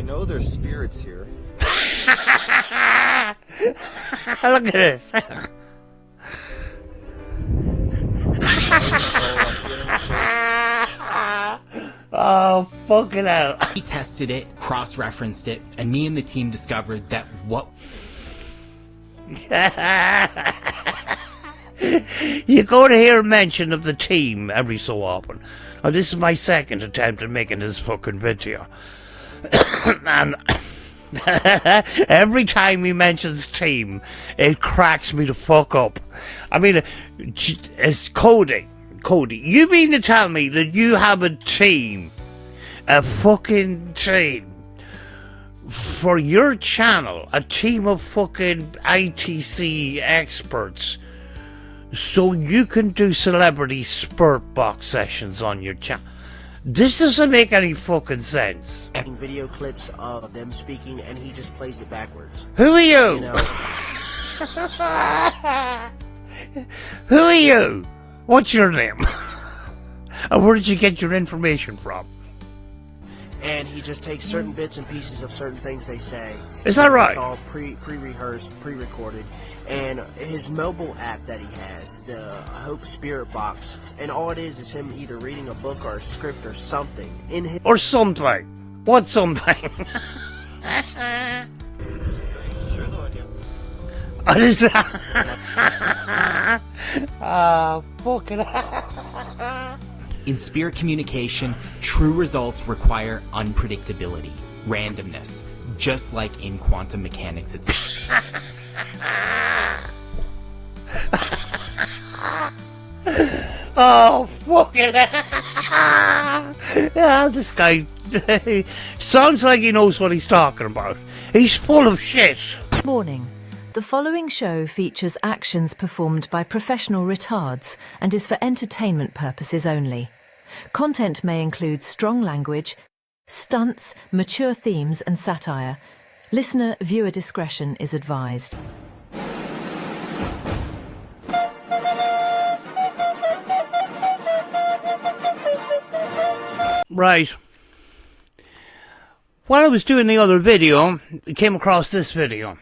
know there's spirits here. Look at this. Oh, fucking hell. We tested it, cross-referenced it, and me and the team discovered that what... You're going to hear mention of the team every so often. Now, this is my second attempt at making this fucking video. And every time he mentions team, it cracks me the fuck up. I mean, it's Cody. Cody, you mean to tell me that you have a team, a fucking team, for your channel, a team of fucking ITC experts, so you can do celebrity spurt box sessions on your channel? This doesn't make any fucking sense. Video clips of them speaking, and he just plays it backwards. Who are you? You know? Who are you? What's your name? And where did you get your information from? And he just takes certain bits and pieces of certain things they say. Is that right? It's all pre-rehearsed, pre-recorded. And his mobile app that he has, the Hope Spirit Box, and all it is him either reading a book or a script or something. Or something. What something? What is that? Fucking In spirit communication, true results require unpredictability, randomness, just like in quantum mechanics itself. Oh, fucking yeah, this guy sounds like he knows what he's talking about. He's full of shit. Morning. The following show features actions performed by professional retards and is for entertainment purposes only. Content may include strong language, stunts, mature themes and satire. Listener-viewer discretion is advised. Right. While I was doing the other video, I came across this video.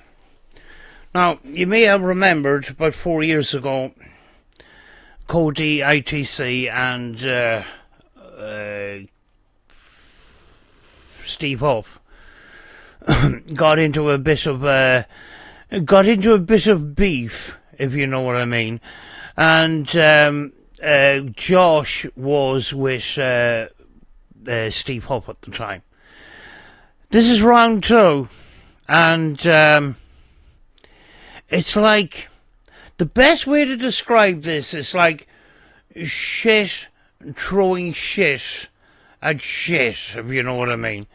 Now, you may have remembered about 4 years ago, CODY ITC and Steve Huff got into a bit of beef, if you know what I mean. And Josh was with Steve Huff at the time. This is round two, and it's like, the best way to describe this is like shit throwing shit at shit, if you know what I mean.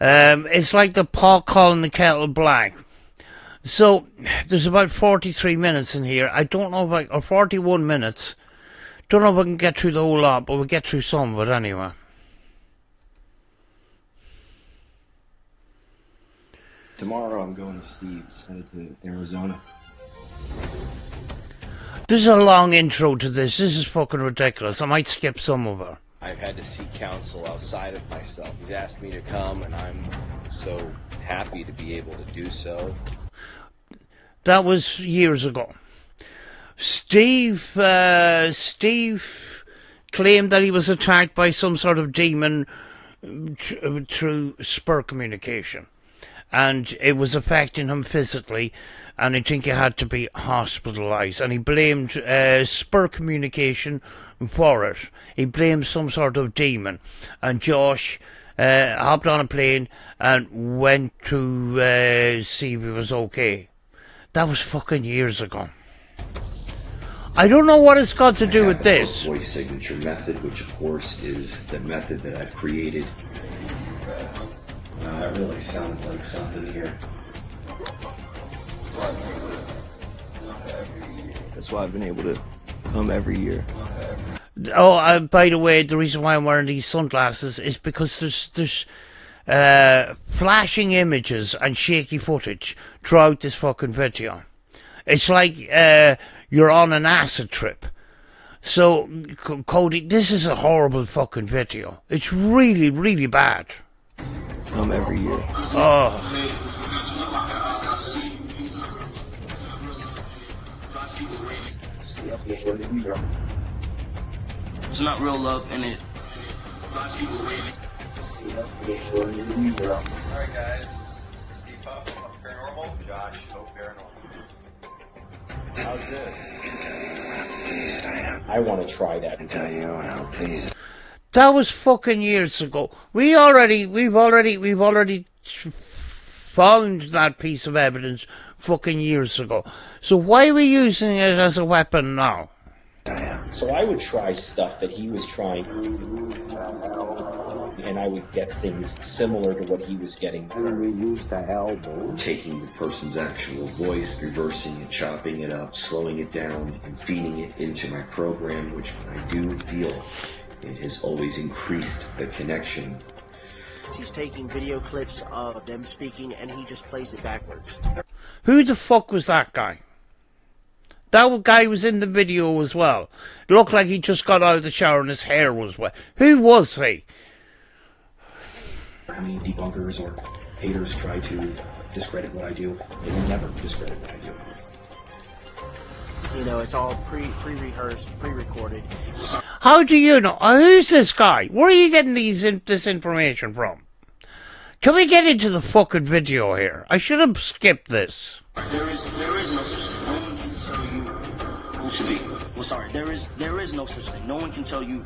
It's like the pot calling the kettle black. So there's about 43 minutes in here. I don't know if or 41 minutes. Don't know if I can get through the whole lot, but we'll get through some of it anyway. Tomorrow I'm going to Steve's, headed to Arizona. This is a long intro to this. This is fucking ridiculous. I might skip some of it. I've had to seek counsel outside of myself. He's asked me to come, and I'm so happy to be able to do so. That was years ago. Steve claimed that he was attacked by some sort of demon through spur communication. And it was affecting him physically, and I think he had to be hospitalised. And he blamed spur communication for it. He blamed some sort of demon. And Josh hopped on a plane and went to see if he was okay. That was fucking years ago. I don't know what it's got to do with this. Voice signature method, which of course is the method that I've created. That really sounded like something here. That's why I've been able to come every year. Oh, by the way, the reason why I'm wearing these sunglasses is because there's flashing images and shaky footage throughout this fucking video. It's like you're on an acid trip. So, Cody, this is a horrible fucking video. It's really, really bad. come every year. Oh. It's not real love in it. Alright guys, Steve HUFF Paranormal, Josh, HUFF Paranormal. How's this? I want to try that. That was fucking years ago. We've already found that piece of evidence fucking years ago. So why are we using it as a weapon now? So I would try stuff that he was trying, and I would get things similar to what he was getting. We use the elbow. Taking the person's actual voice, reversing it, chopping it up, slowing it down, and feeding it into my program, which I do feel it has always increased the connection. He's taking video clips of them speaking and he just plays it backwards. Who the fuck was that guy? That guy was in the video as well. It looked like he just got out of the shower and his hair was wet. Who was he? How many debunkers or haters try to discredit what I do? They will never discredit what I do. You know, it's all pre-rehearsed, pre-recorded. How do you know? Who's this guy? Where are you getting this information from? Can we get into the fucking video here? I should have skipped this. There is no such thing. No one can tell you who to be. Well, sorry, there is no such thing. No one can tell you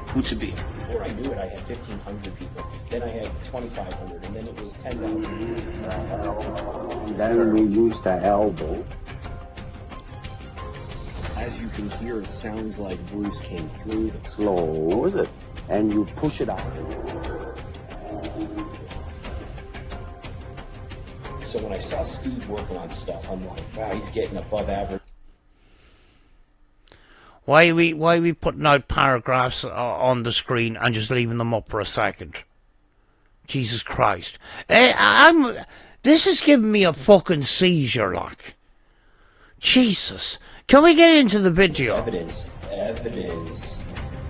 who to be. Before I knew it, I had 1,500 people. Then I had 2,500, and then it was 10,000. Then we use the elbow. As you can hear, it sounds like Bruce came through the Slow, is it? And you push it out. So when I saw Steve working on stuff, I'm like, wow, he's getting above average. Why are we putting out paragraphs on the screen and just leaving them up for a second? Jesus Christ. This is giving me a fucking seizure, like. Jesus. Can we get into the video? Evidence.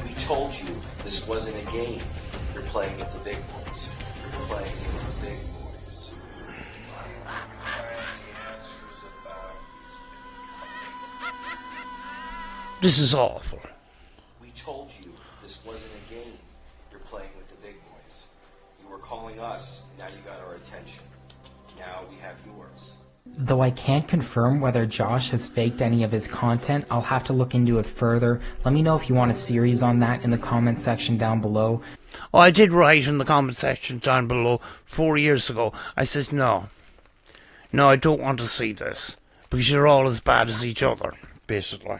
We told you this wasn't a game. You're playing with the big boys. You're playing with the big boys. This is awful. We told you this wasn't a game. You're playing with the big boys. You were calling us, now you got our attention. Now we have yours. Though I can't confirm whether Josh has faked any of his content, I'll have to look into it further. Let me know if you want a series on that in the comment section down below. Oh, I did write in the comment section down below 4 years ago. I said, no, I don't want to see this. Because you're all as bad as each other, basically.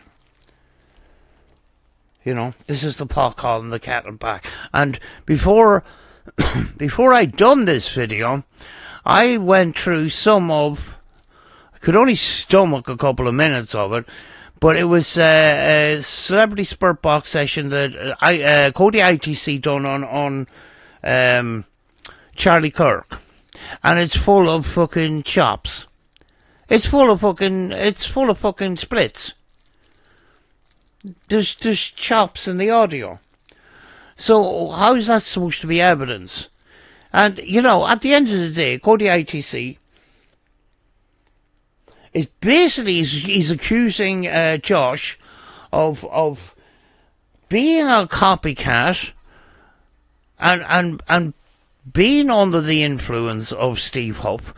You know, this is the pot calling the kettle back. And before I done this video, I went through some of... I could only stomach a couple of minutes of it, but it was a celebrity spurt box session that CODY ITC done on Charlie Kirk, and it's full of fucking chops. It's full of fucking splits. There's chops in the audio. So how is that supposed to be evidence? And you know, at the end of the day, CODY ITC. It's basically he's accusing Josh of being a copycat and being under the influence of Steve HUFF,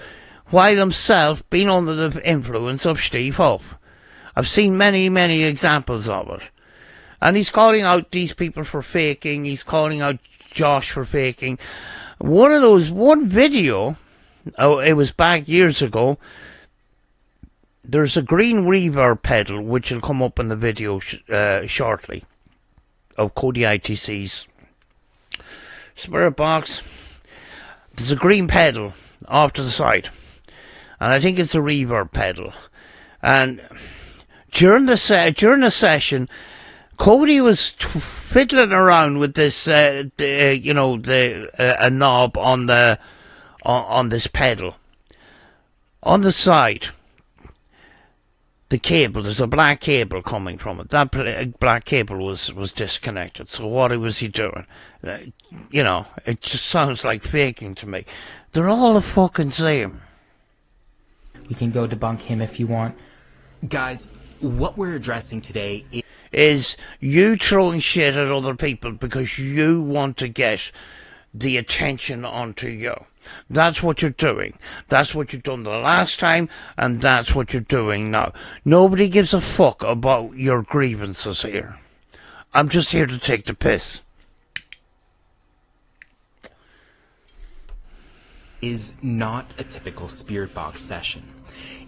while himself being under the influence of Steve HUFF. I've seen many examples of it, and he's calling out these people for faking. He's calling out Josh for faking. One video, it was back years ago. There's a green reverb pedal, which will come up in the video shortly, of CODY ITC's spirit box. There's a green pedal off to the side, and I think it's a reverb pedal. And during the session, CODY was fiddling around with this, a knob on this pedal on the side. the cable, there's a black cable coming from it. That black cable was disconnected. So what was he doing? You know, it just sounds like faking to me. They're all the fucking same. We can go debunk him if you want. Guys, what we're addressing today is you throwing shit at other people because you want to get the attention onto you. That's what you're doing. That's what you've done the last time, and that's what you're doing now. Nobody gives a fuck about your grievances here. I'm just here to take the piss. Is not a typical Spirit Box session.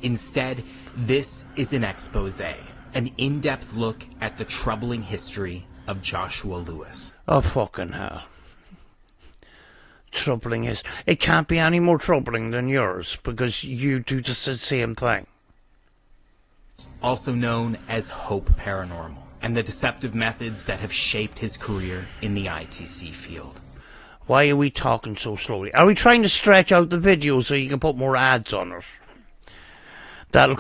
Instead, this is an expose, an in-depth look at the troubling history of Joshua Lewis. Oh, fucking hell. Troubling history. It can't be any more troubling than yours, because you do just the same thing. Also known as HUFF Paranormal, and the deceptive methods that have shaped his career in the ITC field. Why are we talking so slowly? Are we trying to stretch out the video so you can put more ads on it? That'll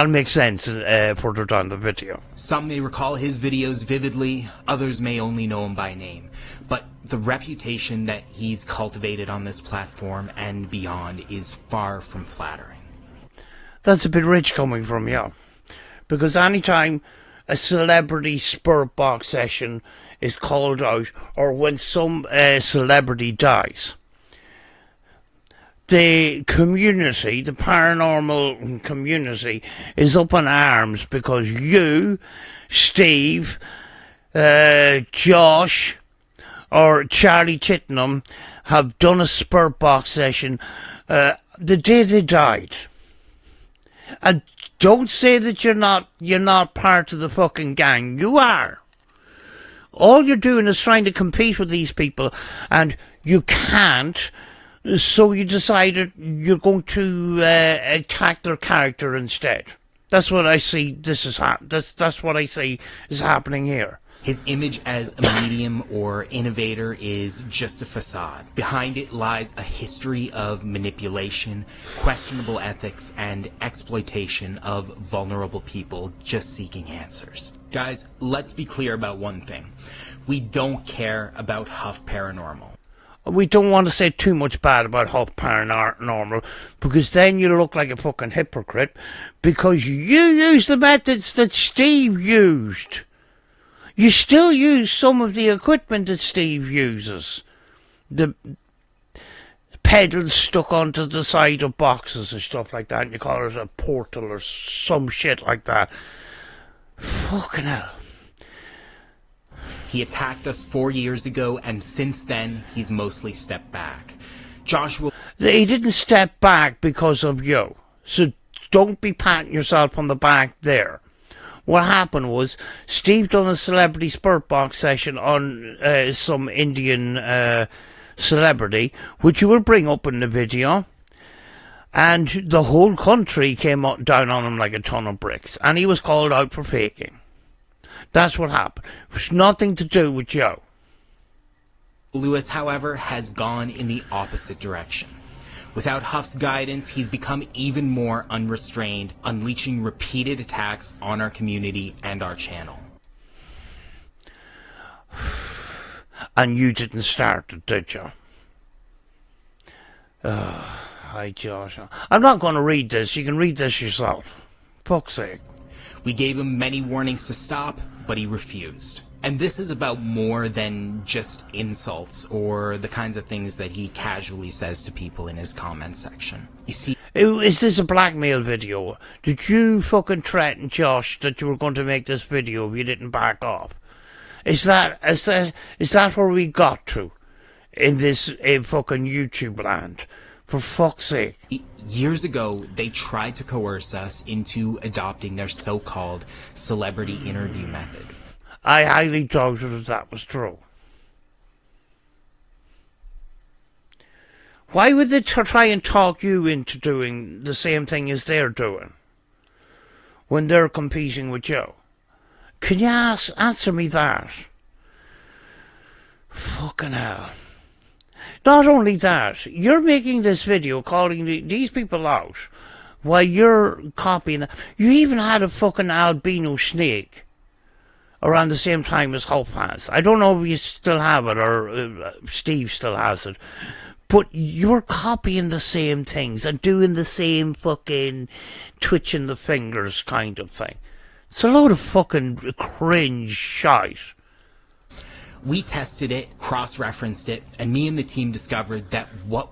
make sense further down the video. Some may recall his videos vividly, others may only know him by name. But the reputation that he's cultivated on this platform and beyond is far from flattering. That's a bit rich coming from you. Because anytime a celebrity Spirit Box session is called out, or when some celebrity dies, the community, the paranormal community, is up in arms because you, Steve, Josh, or Charlie Chittenham have done a Spirit Box session the day they died. And don't say that you're not part of the fucking gang. You are. All you're doing is trying to compete with these people, and you can't. So you decided you're going to attack their character instead. That's what I see. That's what I see is happening here. His image as a medium or innovator is just a facade. Behind it lies a history of manipulation, questionable ethics, and exploitation of vulnerable people just seeking answers. Guys, let's be clear about one thing. We don't care about HUFF Paranormal. We don't want to say too much bad about HUFF Paranormal, because then you look like a fucking hypocrite, because you use the methods that Steve used. You still use some of the equipment that Steve uses. The pedals stuck onto the side of boxes and stuff like that, and you call it a portal or some shit like that. Fucking hell. He attacked us 4 years ago, and since then, he's mostly stepped back. Joshua... He didn't step back because of you. So don't be patting yourself on the back there. What happened was, Steve done a celebrity Spirit Box session on some Indian celebrity, which you will bring up in the video. And the whole country came down on him like a ton of bricks. And he was called out for faking. That's what happened. It was nothing to do with you. Lewis, however, has gone in the opposite direction. Without Huff's guidance, he's become even more unrestrained, unleashing repeated attacks on our community and our channel. And you didn't start it, did you? Hi, Josh. I'm not going to read this. You can read this yourself. Fuck's sake. We gave him many warnings to stop, but he refused. And this is about more than just insults or the kinds of things that he casually says to people in his comment section. You see... Is this a blackmail video? Did you fucking threaten Josh that you were going to make this video if you didn't back off? Is that where we got to in this fucking YouTube land? For fuck's sake. Years ago, they tried to coerce us into adopting their so-called celebrity interview method. I highly doubted if that was true. Why would they try and talk you into doing the same thing as they're doing when they're competing with you? Can you answer me that? Fucking hell. Not only that, you're making this video calling these people out while you're copying that. You even had a fucking albino snake around the same time as Huff has. I don't know if you still have it or Steve still has it. But you're copying the same things and doing the same fucking twitching the fingers kind of thing. It's a load of fucking cringe shite. We tested it, cross-referenced it, and me and the team discovered that what...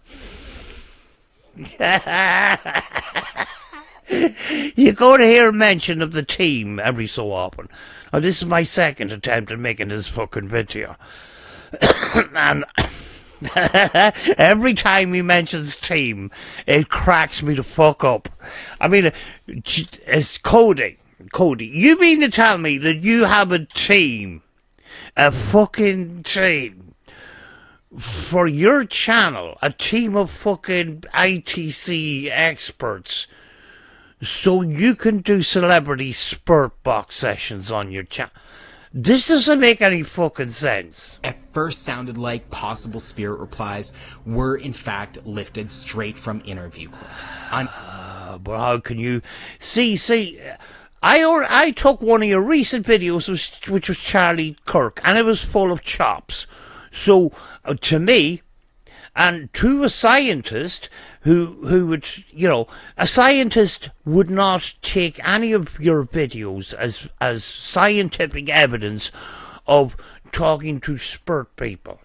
You go to hear mention of the team every so often. Now, this is my second attempt at making this fucking video. And every time he mentions team, it cracks me the fuck up. I mean, it's Cody, you mean to tell me that you have a team, a fucking team, for your channel, a team of fucking ITC experts, so you can do celebrity spurt box sessions on your channel? This doesn't make any fucking sense. At first sounded like possible spirit replies were in fact lifted straight from interview clips. But how can you... See, I took one of your recent videos, which was Charlie Kirk, and it was full of chops. So, to me, and to a scientist who would, you know, a scientist would not take any of your videos as scientific evidence of talking to spurt people.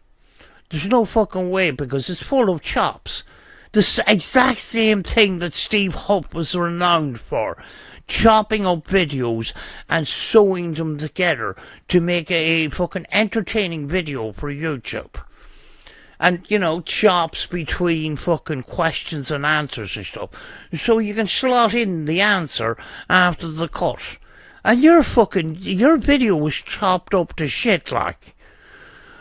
There's no fucking way, because it's full of chops. The exact same thing that Steve Huff was renowned for. Chopping up videos and sewing them together to make a fucking entertaining video for YouTube. And, you know, chops between fucking questions and answers and stuff. So you can slot in the answer after the cut. And your video was chopped up to shit, like.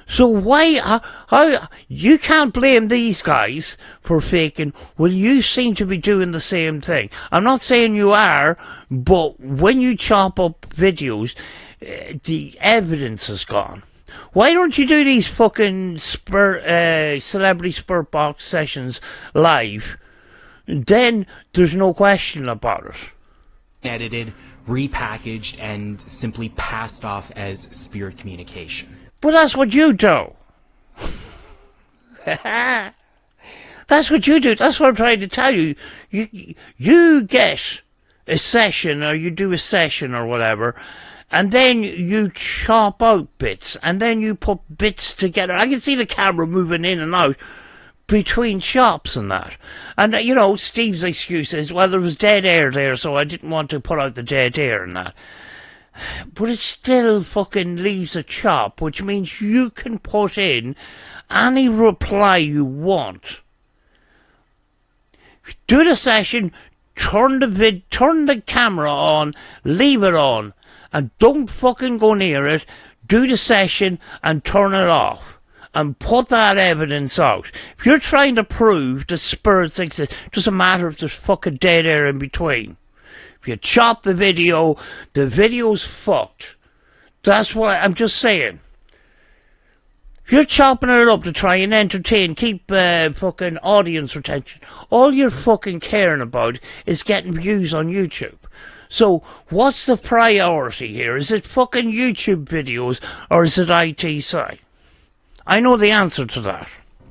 So why, how, you can't blame these guys for faking. Well, you seem to be doing the same thing. I'm not saying you are, but when you chop up videos, the evidence is gone. Why don't you do these fucking celebrity spurt box sessions live? Then there's no question about it. Edited, repackaged, and simply passed off as spirit communication. But that's what you do. That's what you do. That's what I'm trying to tell you. You get a session, or you do a session or whatever, and then you chop out bits, and then you put bits together. I can see the camera moving in and out between shops and that. And, you know, Steve's excuse is, well, there was dead air there, so I didn't want to put out the dead air and that. But it still fucking leaves a chop, which means you can put in any reply you want. Do the session, turn the camera on, leave it on, and don't fucking go near it. Do the session and turn it off. And put that evidence out. If you're trying to prove that spirits exist, it doesn't matter if there's fucking dead air in between. If you chop the video's fucked. That's what I'm just saying. If you're chopping it up to try and entertain, keep fucking audience retention, all you're fucking caring about is getting views on YouTube. So, what's the priority here? Is it fucking YouTube videos, or is it ITC? I know the answer to that.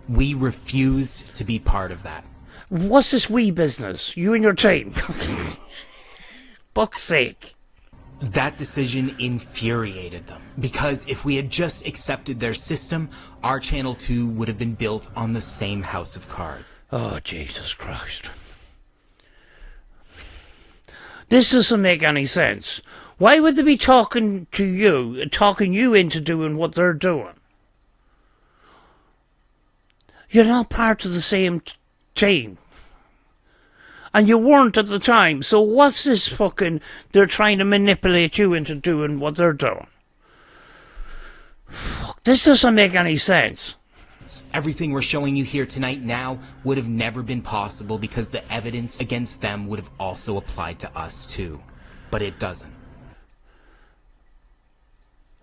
We refused to be part of that. What's this wee business? You and your team. Fuck's sake. That decision infuriated them, because if we had just accepted their system, our channel too would have been built on the same house of cards. Oh, Jesus Christ. This doesn't make any sense. Why would they be talking you into doing what they're doing? You're not part of the same team. And you weren't at the time, so what's this fucking... They're trying to manipulate you into doing what they're doing. Fuck, this doesn't make any sense. Everything we're showing you here tonight now would have never been possible because the evidence against them would have also applied to us too. But it doesn't.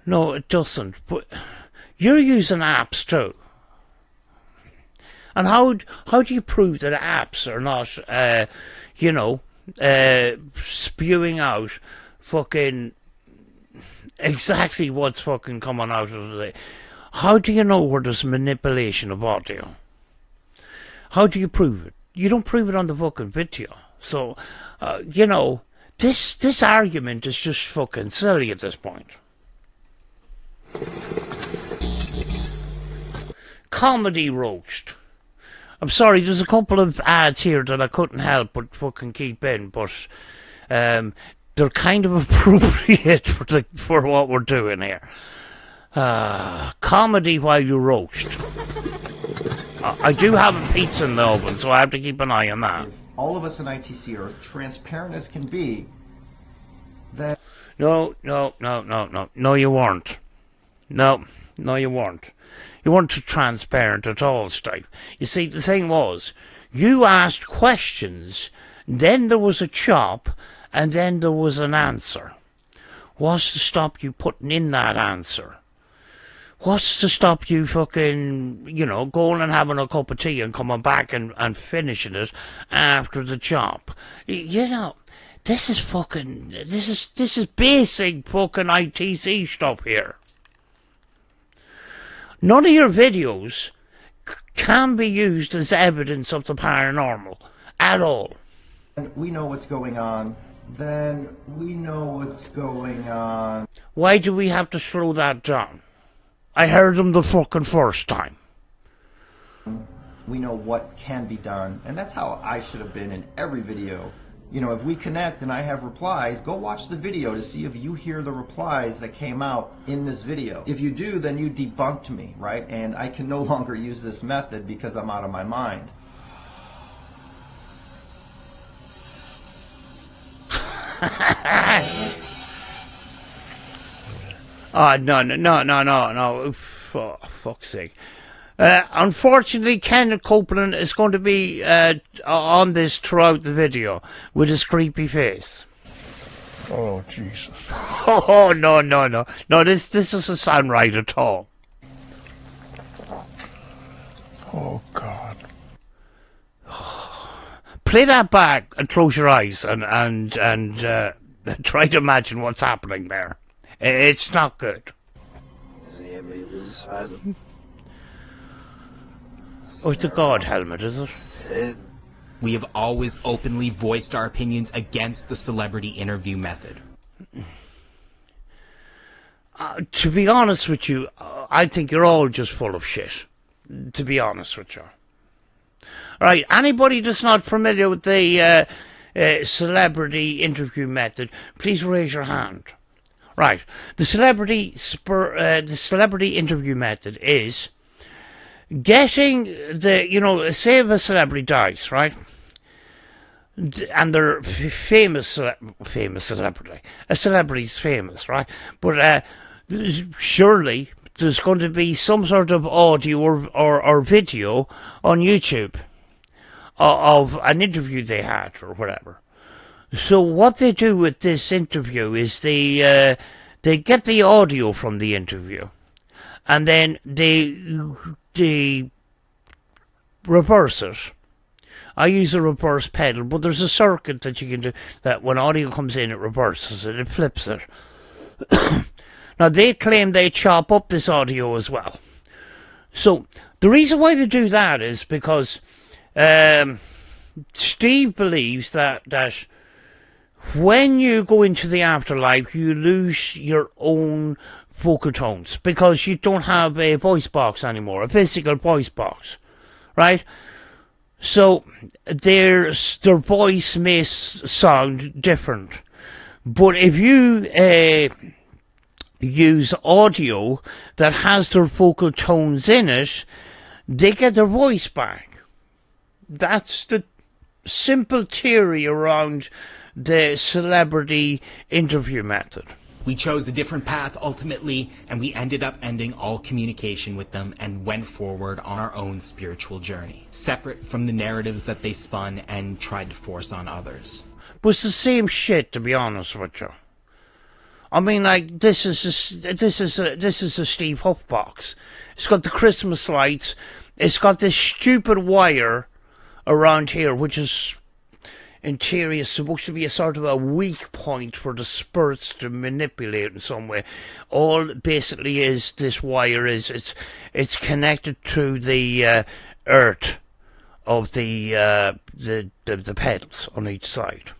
No, it doesn't. But you're using apps too. And how do you prove that apps are not, spewing out fucking exactly what's fucking coming out of it. How do you know where there's manipulation of audio? How do you prove it? You don't prove it on the fucking video. So, you know, this argument is just fucking silly at this point. Comedy roast. I'm sorry, there's a couple of ads here that I couldn't help but fucking keep in, but they're kind of appropriate for what we're doing here. Comedy while you roast. I do have a pizza in the oven, so I have to keep an eye on that. All of us in ITC are transparent as can be. That No, you weren't. No, you weren't. You weren't transparent at all, Steve. You see, the thing was, you asked questions, then there was a chop, and then there was an answer. What's to stop you putting in that answer? What's to stop you fucking, you know, going and having a cup of tea and coming back and finishing it after the chop? You know, this is basic fucking ITC stuff here. None of your videos can be used as evidence of the paranormal at all. we know what's going on, then we know what's going on. Why do we have to slow that down? I heard them the fucking first time. We know what can be done, and that's how I should have been in every video. You know, if we connect and I have replies, go watch the video to see if you hear the replies that came out in this video. If you do, then you debunked me, right? And I can no longer use this method because I'm out of my mind. Oh, no. For fuck's sake. Unfortunately, Kenneth Copeland is going to be on this throughout the video with his creepy face. Oh, Jesus. Oh, no. No, this doesn't sound right at all. Oh, God. Play that back and close your eyes and try to imagine what's happening there. It's not good. Oh, it's a god helmet, is it? We have always openly voiced our opinions against the celebrity interview method. To be honest with you, I think you're all just full of shit. To be honest with you. Alright, anybody that's not familiar with the celebrity interview method, please raise your hand. Right, the celebrity interview method is getting say if a celebrity dies, right? And they're famous celebrity. A celebrity's famous, right? But surely there's going to be some sort of audio or video on YouTube of an interview they had or whatever. So what they do with this interview is they get the audio from the interview, and then they reverse it. I use a reverse pedal, but there's a circuit that you can do that when audio comes in, it reverses it, it flips it. Now they claim they chop up this audio as well. So the reason why they do that is because Steve believes that when you go into the afterlife, you lose your own vocal tones because you don't have a voice box anymore, a physical voice box, right? So their voice may sound different, but if you use audio that has their vocal tones in it, they get their voice back. That's the simple theory around the celebrity interview method. We chose a different path ultimately, and we ended up ending all communication with them and went forward on our own spiritual journey, separate from the narratives that they spun and tried to force on others. But it's the same shit, to be honest with you. I mean, like, this is a Steve Huff box. It's got the Christmas lights. It's got this stupid wire around here, which is interior is supposed to be a sort of a weak point for the spirits to manipulate in some way. All basically is this wire is it's connected to the earth of the pedals on each side.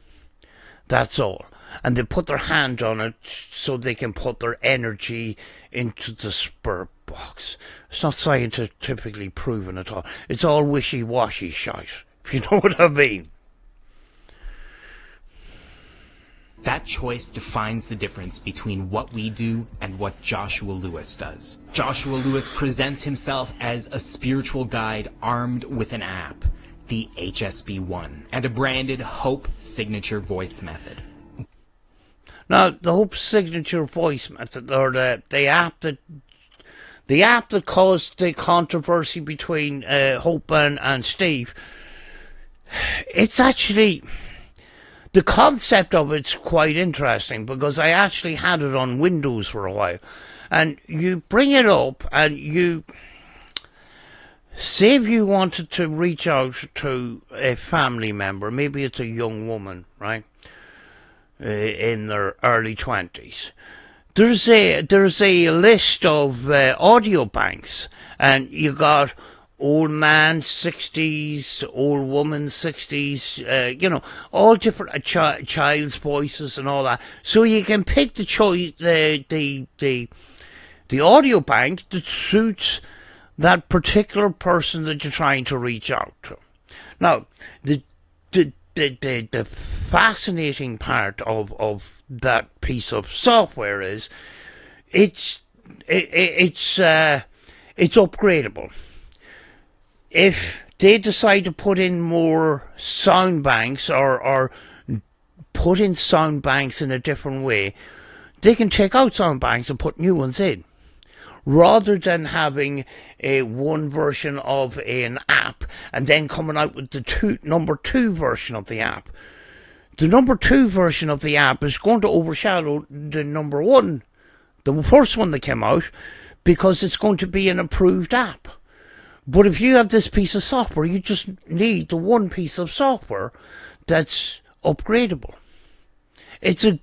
That's all. And they put their hand on it so they can put their energy into the spirit box. It's not scientifically proven at all. It's all wishy-washy shite, if you know what I mean. That choice defines the difference between what we do and what Joshua Lewis does. Joshua Lewis presents himself as a spiritual guide armed with an app, the HSB-1, and a branded Hope Signature Voice Method. Now, the Hope Signature Voice Method, or the app that caused the controversy between Hope and Steve, it's actually... The concept of it's quite interesting, because I actually had it on Windows for a while. And you bring it up and you... Say if you wanted to reach out to a family member, maybe it's a young woman, right? In their early 20s. There's a list of audio banks, and you got old man 60s, old woman 60s, you know, all different child's voices and all that. So you can pick the choice, the audio bank that suits that particular person that you're trying to reach out to. Now, the fascinating part of that piece of software is it's upgradable. If they decide to put in more sound banks or put in sound banks in a different way, they can check out sound banks and put new ones in, rather than having a one version of an app and then coming out with the number 2 version of the app. The number 2 version of the app is going to overshadow the number 1, the first one that came out, because it's going to be an approved app. But if you have this piece of software, you just need the one piece of software that's upgradable. It's a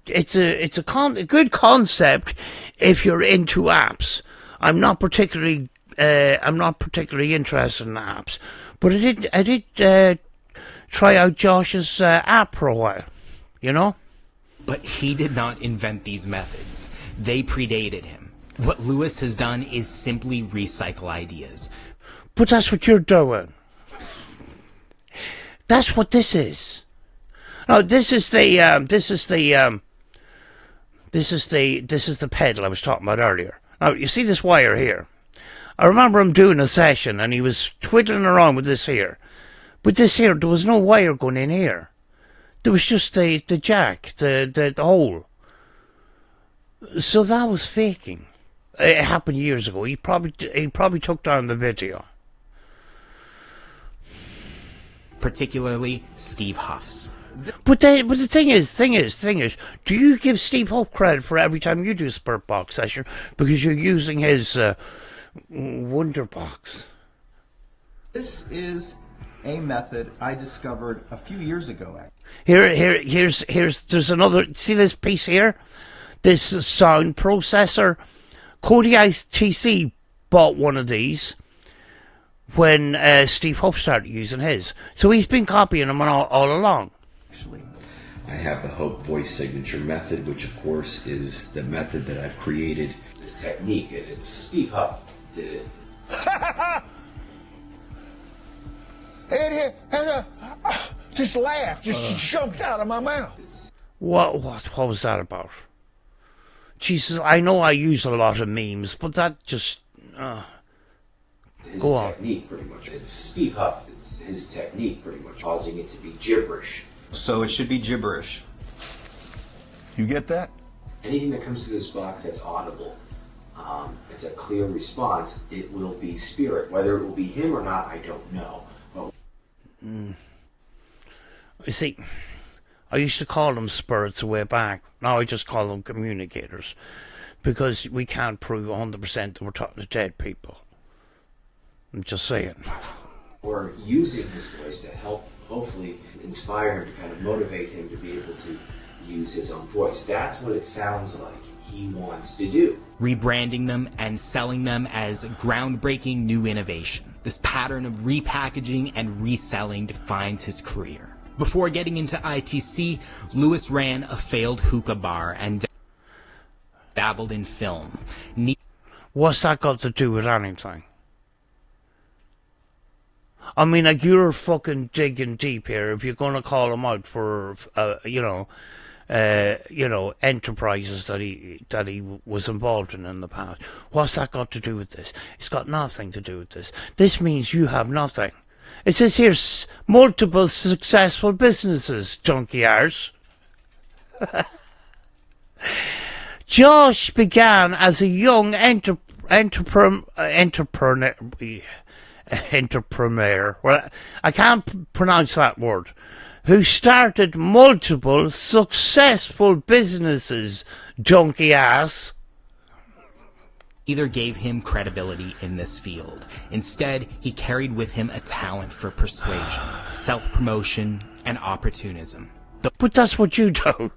good concept if you're into apps. I'm not particularly interested in apps, but I did try out Josh's app for a while, you know. But he did not invent these methods. They predated him. What Lewis has done is simply recycle ideas. But that's what you're doing. That's what this is. Now, this is the pedal I was talking about earlier. Now, you see this wire here. I remember him doing a session and he was twiddling around with this here. But this here, there was no wire going in here. There was just the jack, the hole. So that was faking. It happened years ago. He probably took down the video. Particularly Steve Huff's. But the thing is, do you give Steve Huff credit for every time you do a Spirit Box session because you're using his Wonder Box? This is a method I discovered a few years ago. Here's there's another. See this piece here? This sound processor. CODY ITC bought one of these when Steve Huff started using his. So he's been copying them all along. Actually, I have the Hope Voice Signature method, which of course is the method that I've created. This technique, it's Steve Huff did it. And just laughed, just jumped out of my mouth. What was that about? Jesus, I know I use a lot of memes, but that just... His go on. technique, pretty much. It's Steve Huff. It's his technique, pretty much, causing it to be gibberish. So it should be gibberish. You get that? Anything that comes to this box that's audible, it's a clear response, it will be spirit. Whether it will be him or not, I don't know. But You see, I used to call them spirits way back. Now I just call them communicators, because we can't prove 100% that we're talking to dead people. I'm just saying. We're using his voice to help hopefully inspire him to kind of motivate him to be able to use his own voice. That's what it sounds like he wants to do. Rebranding them and selling them as groundbreaking new innovation. This pattern of repackaging and reselling defines his career. Before getting into ITC, Lewis ran a failed hookah bar and dabbled in film. What's that got to do with anything? I mean, like, you're fucking digging deep here if you're going to call him out for, enterprises that he was involved in the past. What's that got to do with this? It's got nothing to do with this. This means you have nothing. It says here, multiple successful businesses, junkie arse. Josh began as a young entrepreneur. Well, I can't pronounce that word. Who started multiple successful businesses, junkie ass. Neither gave him credibility in this field. Instead, he carried with him a talent for persuasion, self-promotion, and opportunism. But that's what you do.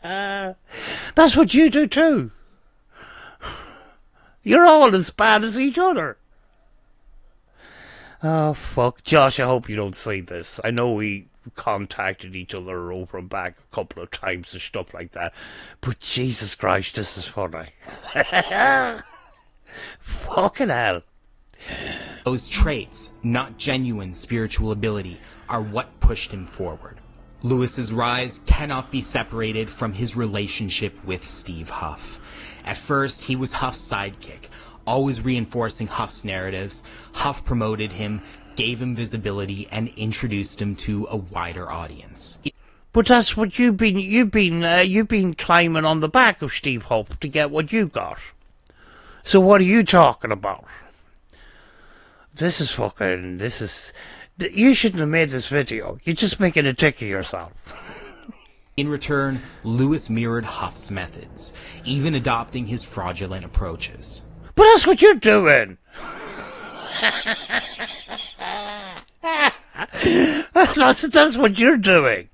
That's what you do too. You're all as bad as each other. Oh, fuck. Josh, I hope you don't see this. I know we contacted each other over and back a couple of times and stuff like that. But Jesus Christ, this is funny. Fucking hell. Those traits, not genuine spiritual ability, are what pushed him forward. Lewis's rise cannot be separated from his relationship with Steve Huff. At first, he was Huff's sidekick, always reinforcing Huff's narratives. Huff promoted him, gave him visibility, and introduced him to a wider audience. But that's what you've been climbing on the back of Steve Huff to get what you got. So what are you talking about? You shouldn't have made this video. You're just making a dick of yourself. In return, Lewis mirrored Huff's methods, even adopting his fraudulent approaches. But that's what you're doing. That's what you're doing.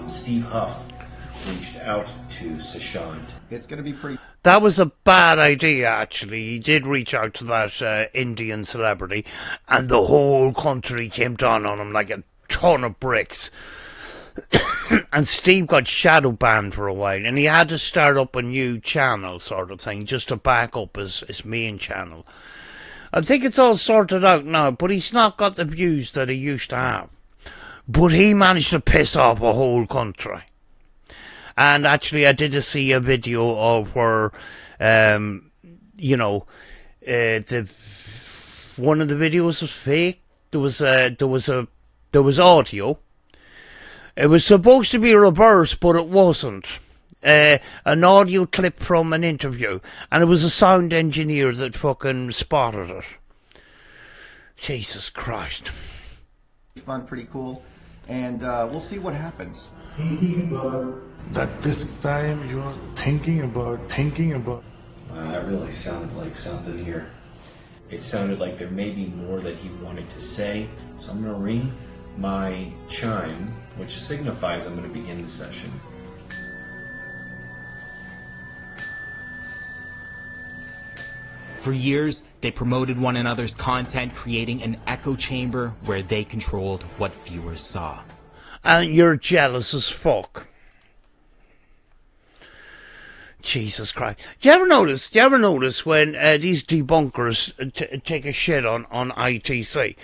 Steve Huff reached out to Sushant. It's going to be pretty... That was a bad idea, actually. He did reach out to that Indian celebrity, and the whole country came down on him like a ton of bricks. And Steve got shadow banned for a while, and he had to start up a new channel sort of thing, just to back up his main channel. I think it's all sorted out now, but he's not got the views that he used to have. But he managed to piss off a whole country. And actually, I did see a video of where, one of the videos was fake. There was audio. It was supposed to be reversed, but it wasn't. An audio clip from an interview, and it was a sound engineer that fucking spotted it. Jesus Christ. Fun, pretty cool, and we'll see what happens. That this time you're thinking about. Wow, that really sounded like something here. It sounded like there may be more that he wanted to say, so I'm going to ring my chime, which signifies I'm going to begin the session. For years, they promoted one another's content, creating an echo chamber where they controlled what viewers saw. And you're jealous as fuck. Jesus Christ. Do you ever notice when these debunkers take a shit on ITC?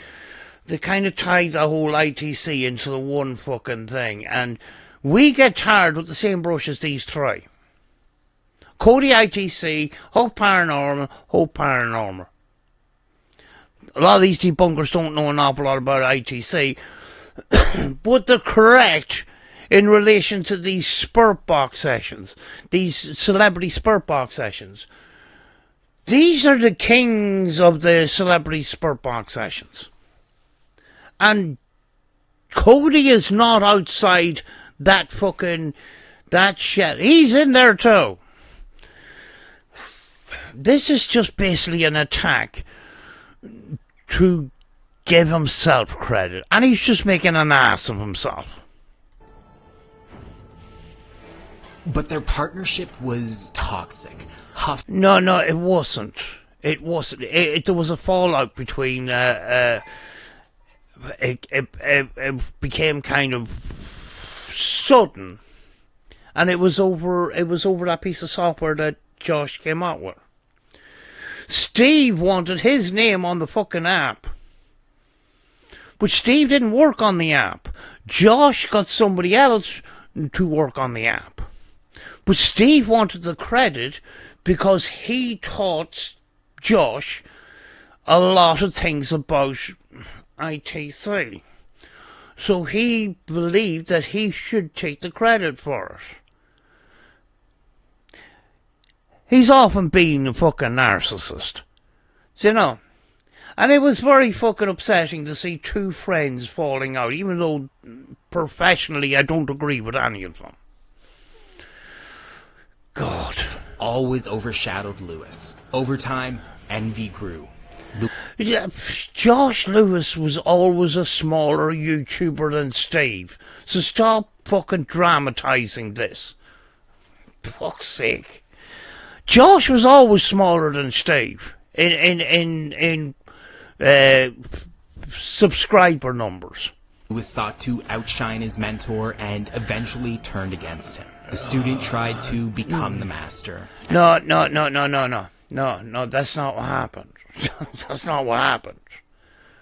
They kind of tie the whole ITC into the one fucking thing, and we get tarred with the same brush as these three. CODY ITC, HUFF Paranormal. A lot of these debunkers don't know an awful lot about ITC, but they're correct in relation to these Spirit Box sessions, these celebrity Spirit Box sessions. These are the kings of the celebrity Spirit Box sessions. And CODY is not outside that shit. He's in there too. this is just basically an attack to give himself credit, and he's just making an ass of himself. But their partnership was toxic. Huff. No, it wasn't. It wasn't. There was a fallout between. It became kind of sudden, and it was over. It was over that piece of software that Josh came out with. Steve wanted his name on the fucking app, but Steve didn't work on the app. Josh got somebody else to work on the app, but Steve wanted the credit because he taught Josh a lot of things about ITC. So he believed that he should take the credit for it. He's often been a fucking narcissist. You know? And it was very fucking upsetting to see two friends falling out, even though professionally I don't agree with any of them. God. Always overshadowed Lewis. Over time, envy grew. Yeah, Josh Lewis was always a smaller YouTuber than Steve, so stop fucking dramatizing this. Fuck's sake. Josh was always smaller than Steve in subscriber numbers. Lewis sought to outshine his mentor and eventually turned against him. The student tried to become the master. No, that's not what happened. That's not what happened.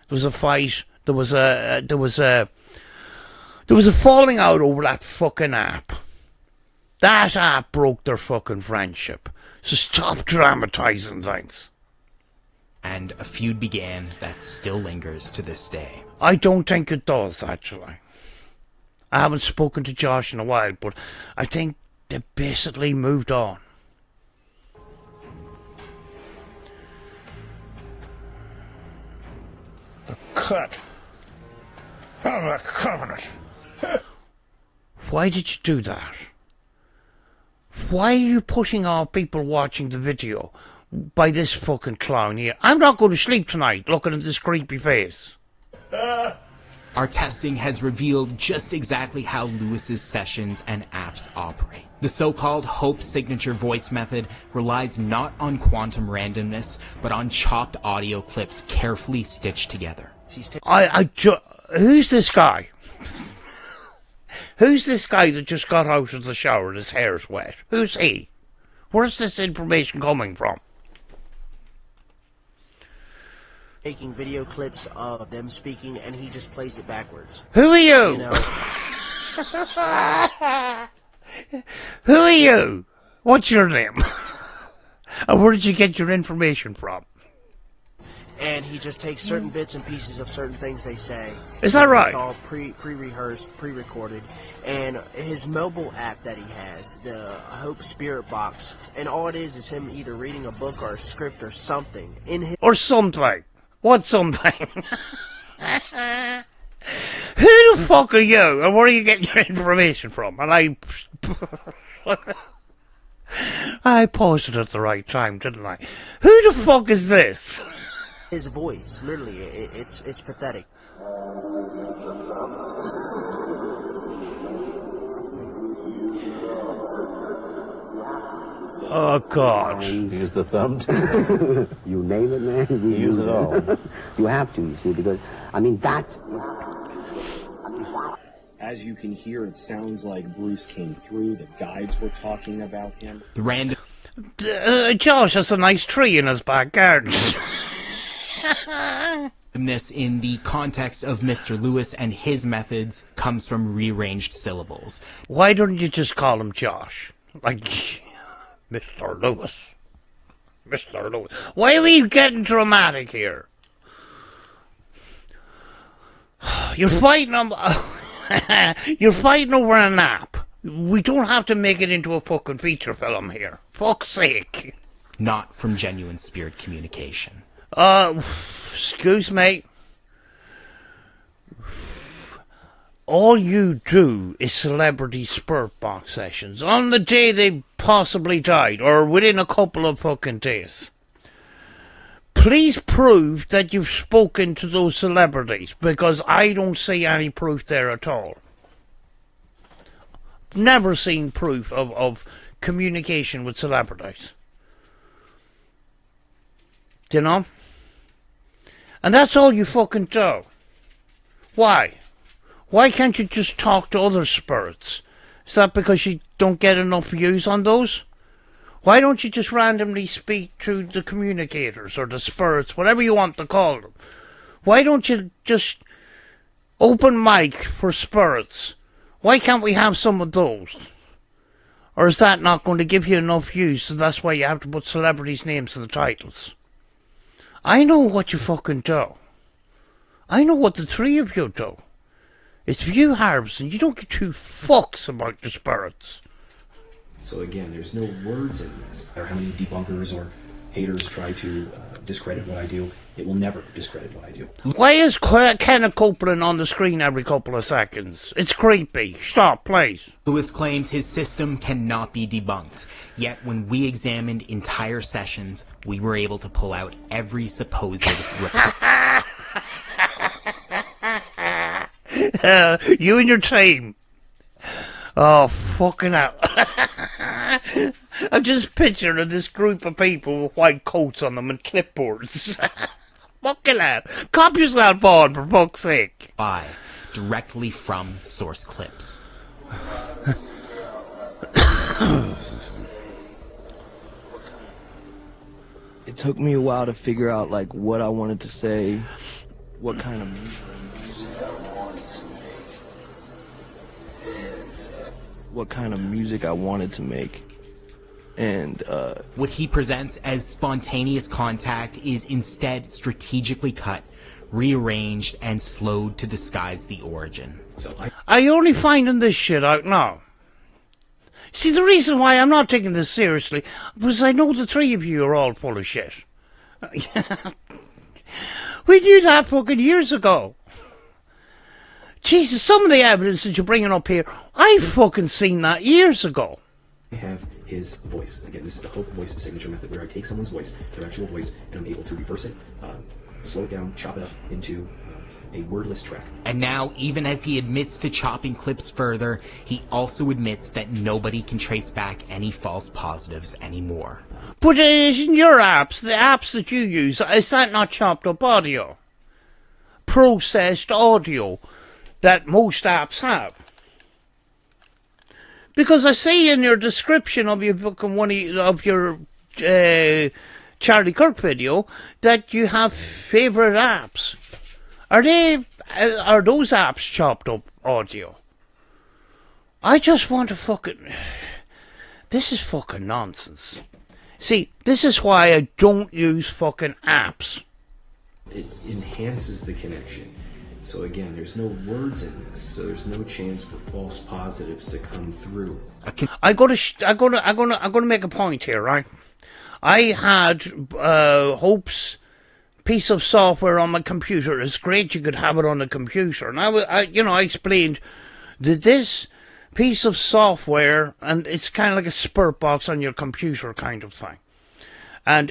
There was a fight. There was a falling out over that fucking app. That app broke their fucking friendship. So stop dramatizing things. And a feud began that still lingers to this day. I don't think it does, actually. I haven't spoken to Josh in a while, but I think they basically moved on. The cut from the covenant. Why did you do that? Why are you putting off people watching the video by this fucking clown here? I'm not going to sleep tonight looking at this creepy face. Our testing has revealed just exactly how Lewis's sessions and apps operate. The so-called Hope signature voice method relies not on quantum randomness, but on chopped audio clips carefully stitched together. Who's this guy? Who's this guy that just got out of the shower and his hair's wet? Who's he? Where's this information coming from? Taking video clips of them speaking, and he just plays it backwards. Who are you? You know? Who are you? What's your name? And where did you get your information from? And he just takes certain bits and pieces of certain things they say. Is that right? It's all pre-rehearsed, pre-recorded. And his mobile app that he has, the Hope Spirit Box, and all it is him either reading a book or a script or something. Or something. What something? Who the fuck are you? And where are you getting your information from? And I paused it at the right time, didn't I? Who the fuck is this? His voice, literally, it's pathetic. Oh, God. Use the thumb. You name it, man. You use it all. You have to, you see, because, I mean, that's... As you can hear, it sounds like Bruce came through. The guides were talking about him. The random... Josh has a nice tree in his back garden. Randomness in the context of Mr. Lewis and his methods comes from rearranged syllables. Why don't you just call him Josh? Like, Mr. Lewis. Mr. Lewis. Why are we getting dramatic here? You're fighting You're fighting over an app. We don't have to make it into a fucking feature film here. Fuck's sake. Not from genuine spirit communication. Excuse me. all you do is celebrity spurt box sessions on the day they possibly died, or within a couple of fucking days. Please prove that you've spoken to those celebrities, because I don't see any proof there at all. Never seen proof of communication with celebrities. Do you know? And that's all you fucking do. Why? Why can't you just talk to other spirits? Is that because you don't get enough views on those? Why don't you just randomly speak to the communicators or the spirits, whatever you want to call them? Why don't you just open mic for spirits? Why can't we have some of those? Or is that not going to give you enough views, so that's why you have to put celebrities' names in the titles? I know what you fucking do. I know what the three of you do. It's view harvesting. You don't get two fucks about your spirits. So again, there's no words in this. Or how many debunkers or haters try to discredit what I do, it will never discredit what I do. Why is Kenneth Copeland on the screen every couple of seconds? It's creepy. Stop, please. Lewis claims his system cannot be debunked. Yet when we examined entire sessions, we were able to pull out every supposed you and your team. Oh, fucking hell. I'm just picturing this group of people with white coats on them and clipboards. Fucking hell. Copies that bond, for fuck's sake. Directly from source clips. It took me a while to figure out like what I wanted to say, what kind of music I wanted to make. And what he presents as spontaneous contact is instead strategically cut, rearranged, and slowed to disguise the origin. So I only finding this shit out now. See, the reason why I'm not taking this seriously was I know the three of you are all full of shit. We knew that fucking years ago. Jesus, some of the evidence that you're bringing up here, I fucking seen that years ago. I have his voice. Again, this is the HUFF voice signature method, where I take someone's voice, their actual voice, and I'm able to reverse it, slow it down, chop it up into a wordless track. And now, even as he admits to chopping clips further, he also admits that nobody can trace back any false positives anymore. But in your apps, the apps that you use, is that not chopped up audio? Processed audio that most apps have. Because I see in your description of your book and one of your Charlie Kirk video that you have favorite apps. Are those apps chopped up audio? I just want to fucking... This is fucking nonsense. See, this is why I don't use fucking apps. It enhances the connection. So again, there's no words in this, so there's no chance for false positives to come through. I'm gonna make a point here, right? I had Hope's piece of software on my computer. It's great you could have it on the computer, and I explained that this piece of software, and it's kind of like a spurt box on your computer kind of thing. And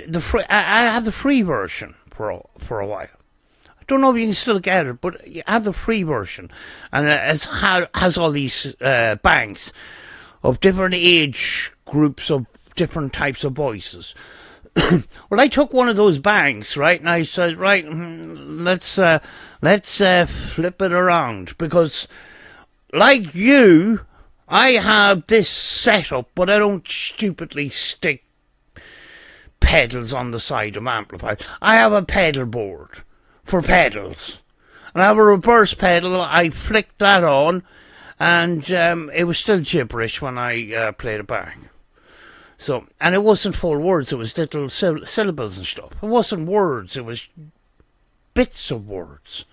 I had the free version for a while. Don't know if you can still get it, but you have the free version, and it has all these banks of different age groups of different types of voices. Well, I took one of those banks, right, and I said, right, let's flip it around, because like you, I have this setup, but I don't stupidly stick pedals on the side of my amplifier. I have a pedal board for pedals, and I have a reverse pedal. I flicked that on, and it was still gibberish when I played it back. So, and it wasn't full words, it was little syllables and stuff. It wasn't words, it was bits of words.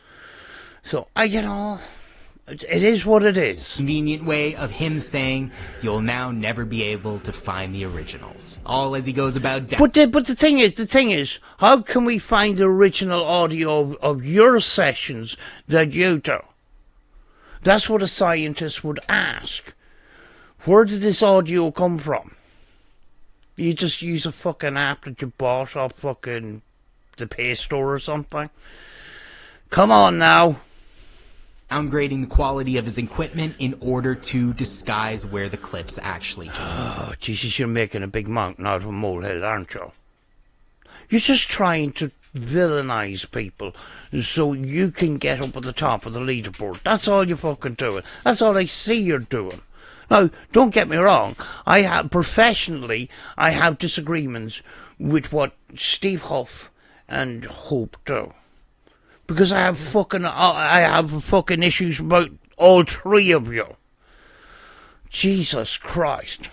So, it is what it is. Convenient way of him saying, you'll now never be able to find the originals. All as he goes about... But the thing is, how can we find the original audio of your sessions that you do? That's what a scientist would ask. Where did this audio come from? You just use a fucking app that you bought off fucking the Play Store or something? Come on now. Downgrading the quality of his equipment in order to disguise where the clips actually came from. Oh, Jesus, you're making a big mountain out of a molehill, aren't you? You're just trying to villainize people so you can get up at the top of the leaderboard. That's all you're fucking doing. That's all I see you're doing. Now, don't get me wrong. Professionally, I have disagreements with what Steve Huff and Hope do. Because I have fucking issues about all three of you. Jesus Christ.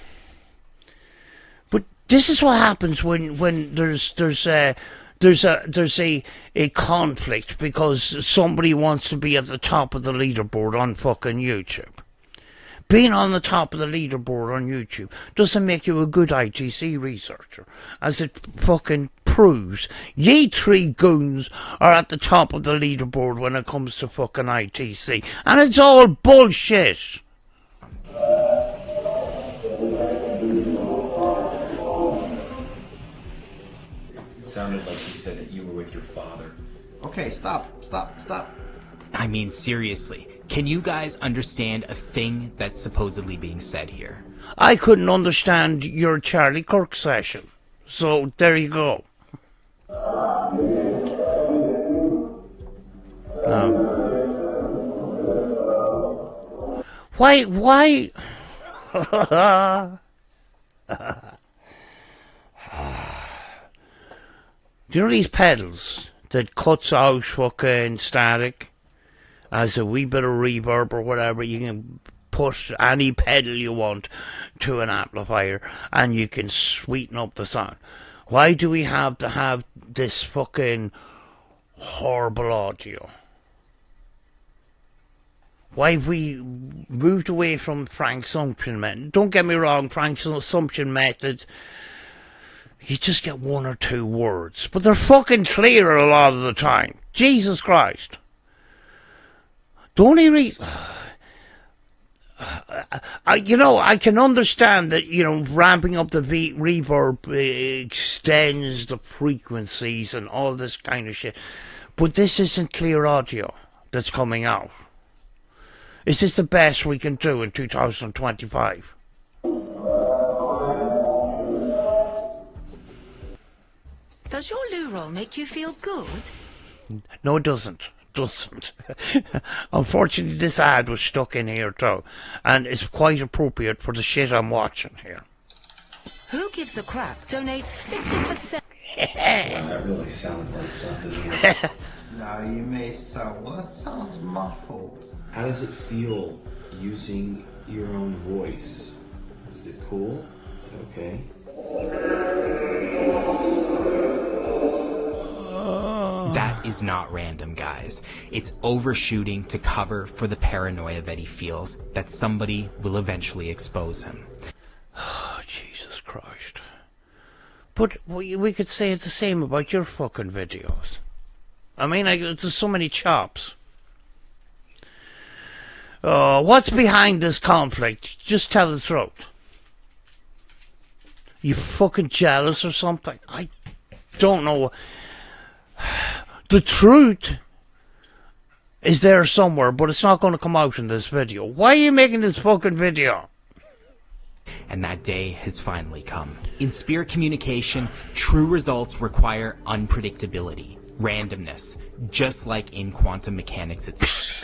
But this is what happens when there's a conflict because somebody wants to be at the top of the leaderboard on fucking YouTube. Being on the top of the leaderboard on YouTube doesn't make you a good ITC researcher, as it fucking proves. Ye three goons are at the top of the leaderboard when it comes to fucking ITC, and it's all bullshit. It sounded like he said that you were with your father. Okay, stop. I mean, seriously, can you guys understand a thing that's supposedly being said here? I couldn't understand your Charlie Kirk session, so there you go. Why? Do you know these pedals that cuts out fucking static? As a wee bit of reverb or whatever, you can put any pedal you want to an amplifier and you can sweeten up the sound. Why do we have to have this fucking horrible audio? Why have we moved away from Frank's assumption method? Don't get me wrong, Frank's assumption method, you just get one or two words, but they're fucking clear a lot of the time. Jesus Christ. The only reason, I can understand that, ramping up the reverb extends the frequencies and all this kind of shit. But this isn't clear audio that's coming out. Is this the best we can do in 2025? Does your loo roll make you feel good? No, it doesn't. Unfortunately, this ad was stuck in here too, and it's quite appropriate for the shit I'm watching here. Who Gives a Crap donates 50%. Well, that really sounded like something. Now you may say, well, that sounds muffled. How does it feel using your own voice? Is it cool? Is it okay? That is not random, guys. It's overshooting to cover for the paranoia that he feels that somebody will eventually expose him. Oh, Jesus Christ. But we could say it's the same about your fucking videos. I mean, there's so many chops. What's behind this conflict? Just tell the truth. You fucking jealous or something? I don't know. The truth is there somewhere, but it's not going to come out in this video. Why are you making this fucking video? And that day has finally come. In spirit communication, true results require unpredictability, randomness, just like in quantum mechanics itself.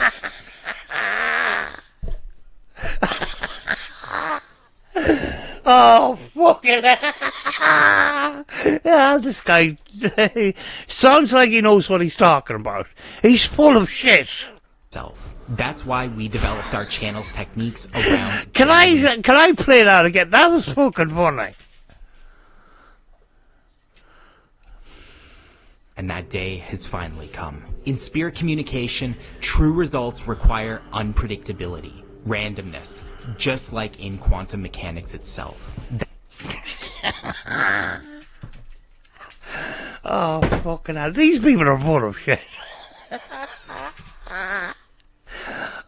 Oh, fucking yeah, this guy sounds like he knows what he's talking about. He's full of shit. That's why we developed our channel's techniques around... Can I play that again? That was fucking funny. And that day has finally come. In spirit communication, true results require unpredictability, randomness, just like in quantum mechanics itself. Oh, fucking hell. These people are full of shit.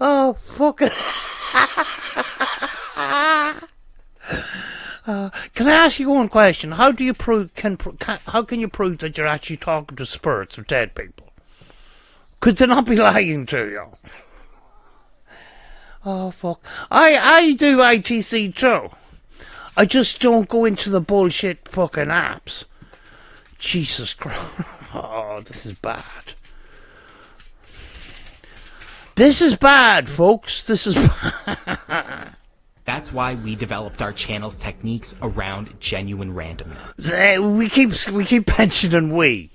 Oh, fucking... can I ask you one question? How do you prove? How can you prove that you're actually talking to spirits of dead people? Could they not be lying to you? Oh fuck! I do ITC too. I just don't go into the bullshit fucking apps. Jesus Christ! Oh, this is bad. This is bad, folks. This is bad. That's why we developed our channel's techniques around genuine randomness. We keep mentioning we.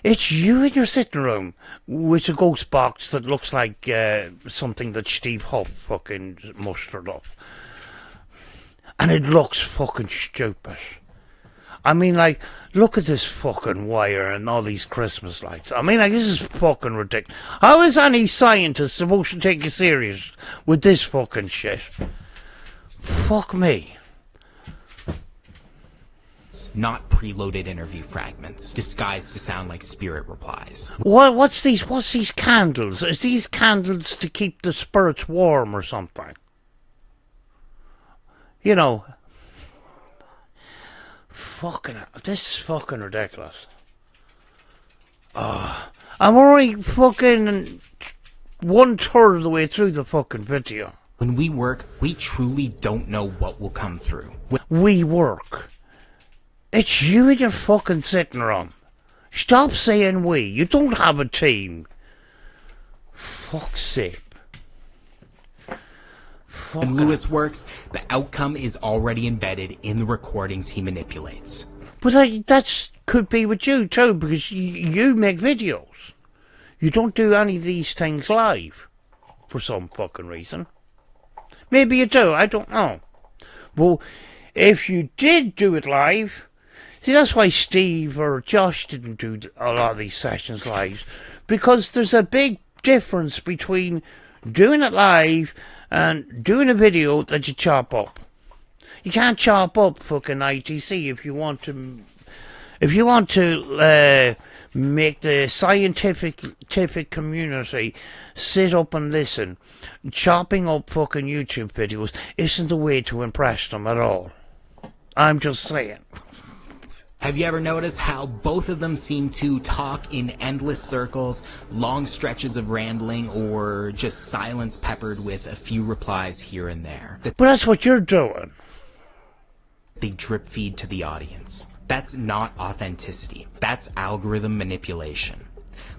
It's you in your sitting room with a ghost box that looks like something that Steve Huff fucking mustered up. And it looks fucking stupid. I mean, like, look at this fucking wire and all these Christmas lights. I mean, like, this is fucking ridiculous. How is any scientist supposed to take you serious with this fucking shit? Fuck me. Not preloaded interview fragments, disguised to sound like spirit replies. What's these candles? Is these candles to keep the spirits warm or something? You know... Fucking, this is fucking ridiculous. I'm already fucking 1/3 of the way through the fucking video. When we work, we truly don't know what will come through. We work. It's you in your fucking sitting room. Stop saying we. You don't have a team. Fuck's sake. When Lewis works, the outcome is already embedded in the recordings he manipulates. But that could be with you too, because you make videos. You don't do any of these things live, for some fucking reason. Maybe you do, I don't know. Well, if you did do it live, see, that's why Steve or Josh didn't do a lot of these sessions live, because there's a big difference between doing it live and doing a video that you chop up. You can't chop up fucking ITC if you want to make the scientific community sit up and listen. Chopping up fucking YouTube videos isn't the way to impress them at all. I'm just saying. Have you ever noticed how both of them seem to talk in endless circles, long stretches of rambling, or just silence peppered with a few replies here and there? But that's what you're doing. They drip feed to the audience. That's not authenticity. That's algorithm manipulation.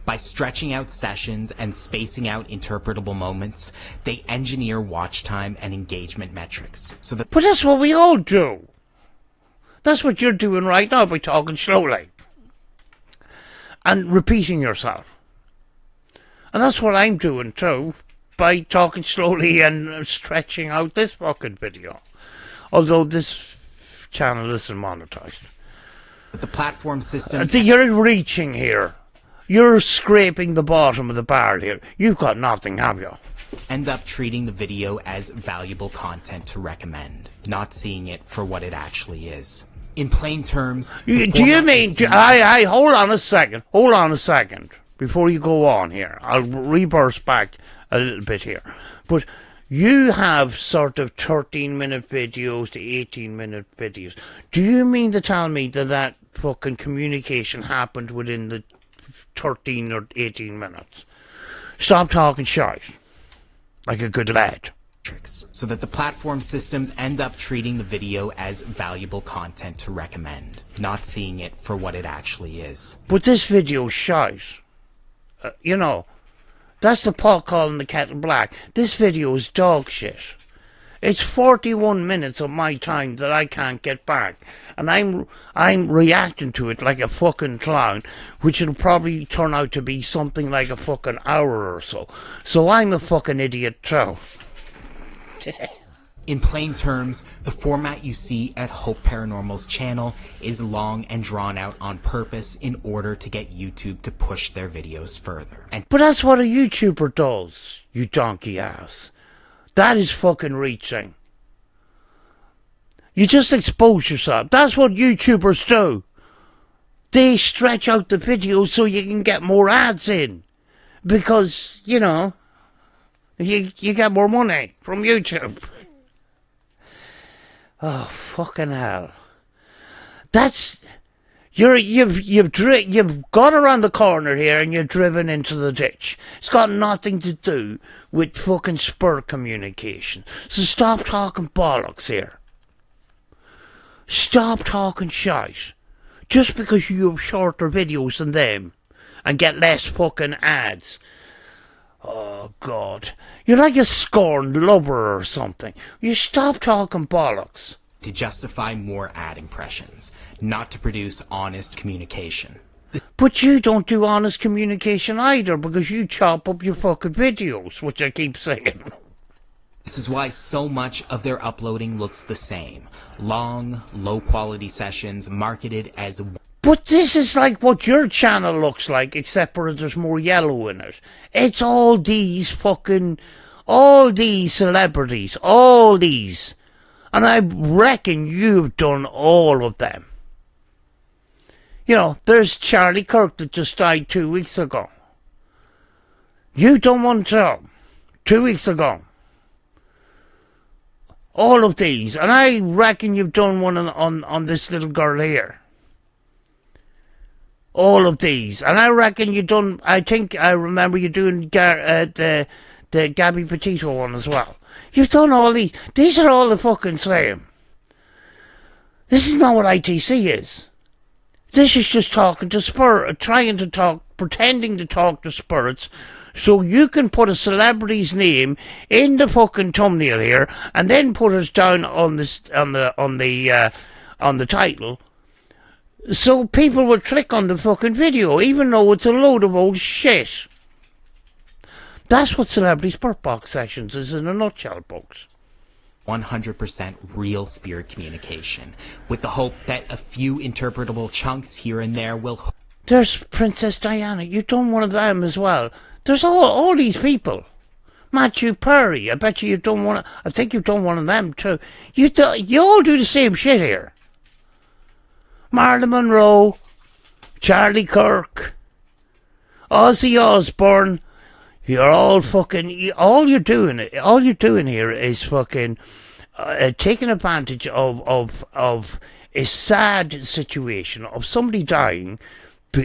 By stretching out sessions and spacing out interpretable moments, they engineer watch time and engagement metrics. But that's what we all do. That's what you're doing right now by talking slowly and repeating yourself. And that's what I'm doing too by talking slowly and stretching out this fucking video. Although this channel isn't monetized. The platform system... You're reaching here. You're scraping the bottom of the barrel here. You've got nothing, have you? End up treating the video as valuable content to recommend, not seeing it for what it actually is. In plain terms... Do you mean... hold on a second. Before you go on here. I'll reverse back a little bit here. But you have sort of 13-minute videos to 18-minute videos. Do you mean to tell me that fucking communication happened within the 13 or 18 minutes? Stop talking shite. Like a good lad. So that the platform systems end up treating the video as valuable content to recommend, not seeing it for what it actually is. But this video's shite. You know, that's the pot calling the kettle black. This video is dog shit. It's 41 minutes of my time that I can't get back. And I'm reacting to it like a fucking clown, which will probably turn out to be something like a fucking hour or so. So I'm a fucking idiot too. In plain terms, the format you see at Hope Paranormal's channel is long and drawn out on purpose in order to get YouTube to push their videos further. But that's what a YouTuber does, you donkey ass. That is fucking reaching. You just expose yourself. That's what YouTubers do. They stretch out the videos so you can get more ads in. Because, you know, you get more money from YouTube. Oh, fucking hell. That's... You've gone around the corner here and you're driven into the ditch. It's got nothing to do with fucking spur communication. So stop talking bollocks here. Stop talking shite. Just because you have shorter videos than them and get less fucking ads. Oh, God. You're like a scorned lover or something. You stop talking bollocks. To justify more ad impressions, not to produce honest communication. But you don't do honest communication either because you chop up your fucking videos, which I keep saying. This is why so much of their uploading looks the same. Long, low-quality sessions marketed as... But this is like what your channel looks like, except for there's more yellow in it. It's all these celebrities, all these. And I reckon you've done all of them. You know, there's Charlie Kirk that just died 2 weeks ago. You done one too, 2 weeks ago. All of these. And I reckon you've done one on this little girl here. All of these. And I reckon you done, I remember you doing the Gabby Petito one as well. You've done all these. These are all the fucking same. This is not what ITC is. This is just talking to pretending to talk to spirits, so you can put a celebrity's name in the fucking thumbnail here, and then put us down on the title, so people will click on the fucking video, even though it's a load of old shit. That's what Celebrity Spirit Box Sessions is in a nutshell, folks. 100% real spirit communication, with the hope that a few interpretable chunks here and there will... There's Princess Diana. You've done one of them as well. There's all these people. Matthew Perry. I bet you've done one. I think you've done one of them too. You all do the same shit here. Marilyn Monroe, Charlie Kirk, Ozzy Osbourne. You're all fucking... All you're doing here is fucking taking advantage of a sad situation of somebody dying,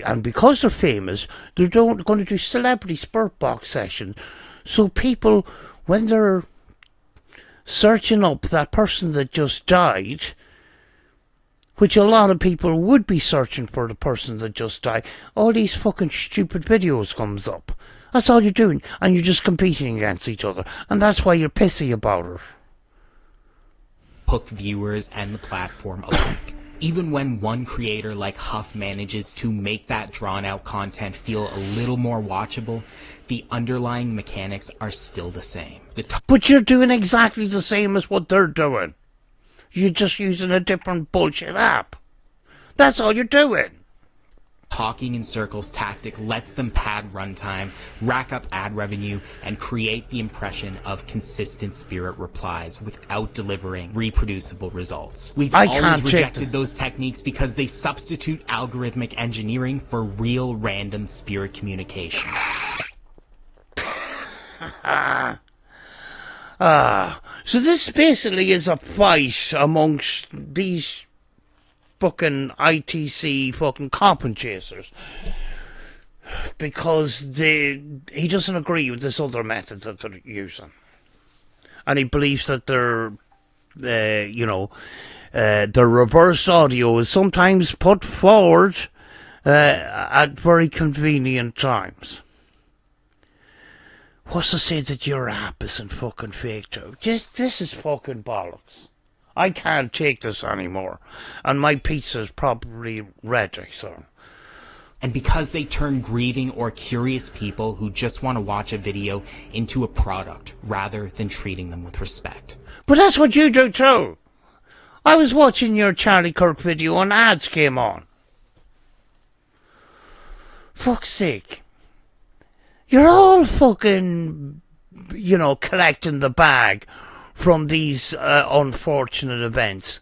and because they're famous, they're going to do Celebrity Spirit Box sessions. So people, when they're searching up that person that just died, which a lot of people would be searching for the person that just died, all these fucking stupid videos comes up. That's all you're doing, and you're just competing against each other, and that's why you're pissy about it. Hook viewers and the platform alike. Even when one creator like Huff manages to make that drawn-out content feel a little more watchable, the underlying mechanics are still the same. But you're doing exactly the same as what they're doing. You're just using a different bullshit app. That's all you're doing. Talking in circles tactic lets them pad runtime, rack up ad revenue, and create the impression of consistent spirit replies without delivering reproducible results. We've always rejected those techniques because they substitute algorithmic engineering for real random spirit communication. So this basically is a fight amongst these fucking ITC fucking compensators, because he doesn't agree with this other methods that they're using, and he believes that their reverse audio is sometimes put forward at very convenient times. What's to say that your app isn't fucking fake too? This is fucking bollocks. I can't take this anymore. And my pizza's probably ready, so... And because they turn grieving or curious people who just want to watch a video into a product, rather than treating them with respect. But that's what you do too. I was watching your Charlie Kirk video and ads came on. Fuck's sake. You're all fucking, collecting the bag from these unfortunate events.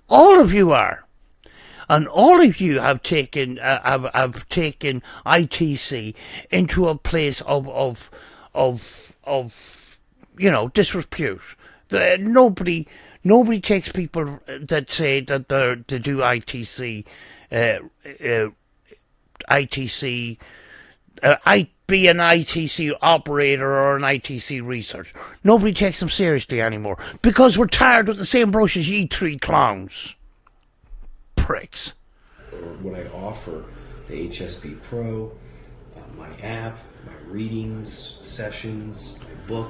All of you are. And all of you have taken ITC into a place of disrepute. Nobody takes people that say that they do ITC, be an ITC operator or an ITC researcher. Nobody takes them seriously anymore because we're tired of the same brush as ye three clowns. Pricks. What I offer, the HSP Pro, my app, my readings, sessions, my book.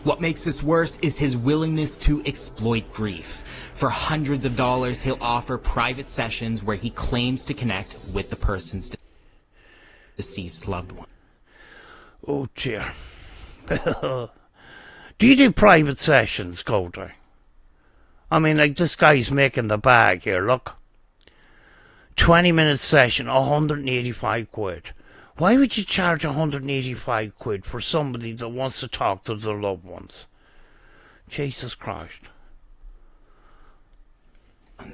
What makes this worse is his willingness to exploit grief. For hundreds of dollars, he'll offer private sessions where he claims to connect with the person's deceased loved one. Oh dear. Do you do private sessions, Cody? I mean, like, this guy's making the bag here, look. 20-minute session, 185 quid. Why would you charge 185 quid for somebody that wants to talk to their loved ones? Jesus Christ.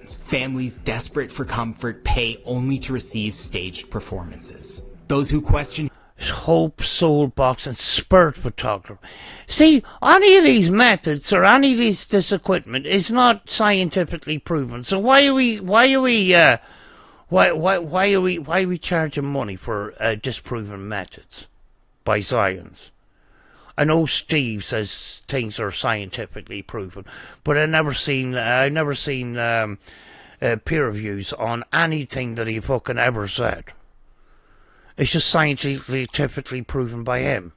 Families desperate for comfort pay only to receive staged performances. Those who question Hope, soul box, and spirit photography. See, any of these methods or any of this equipment is not scientifically proven. So why are we charging money for disproven methods by science? I know Steve says things are scientifically proven, but I've never seen peer reviews on anything that he fucking ever said. It's just scientifically proven by him.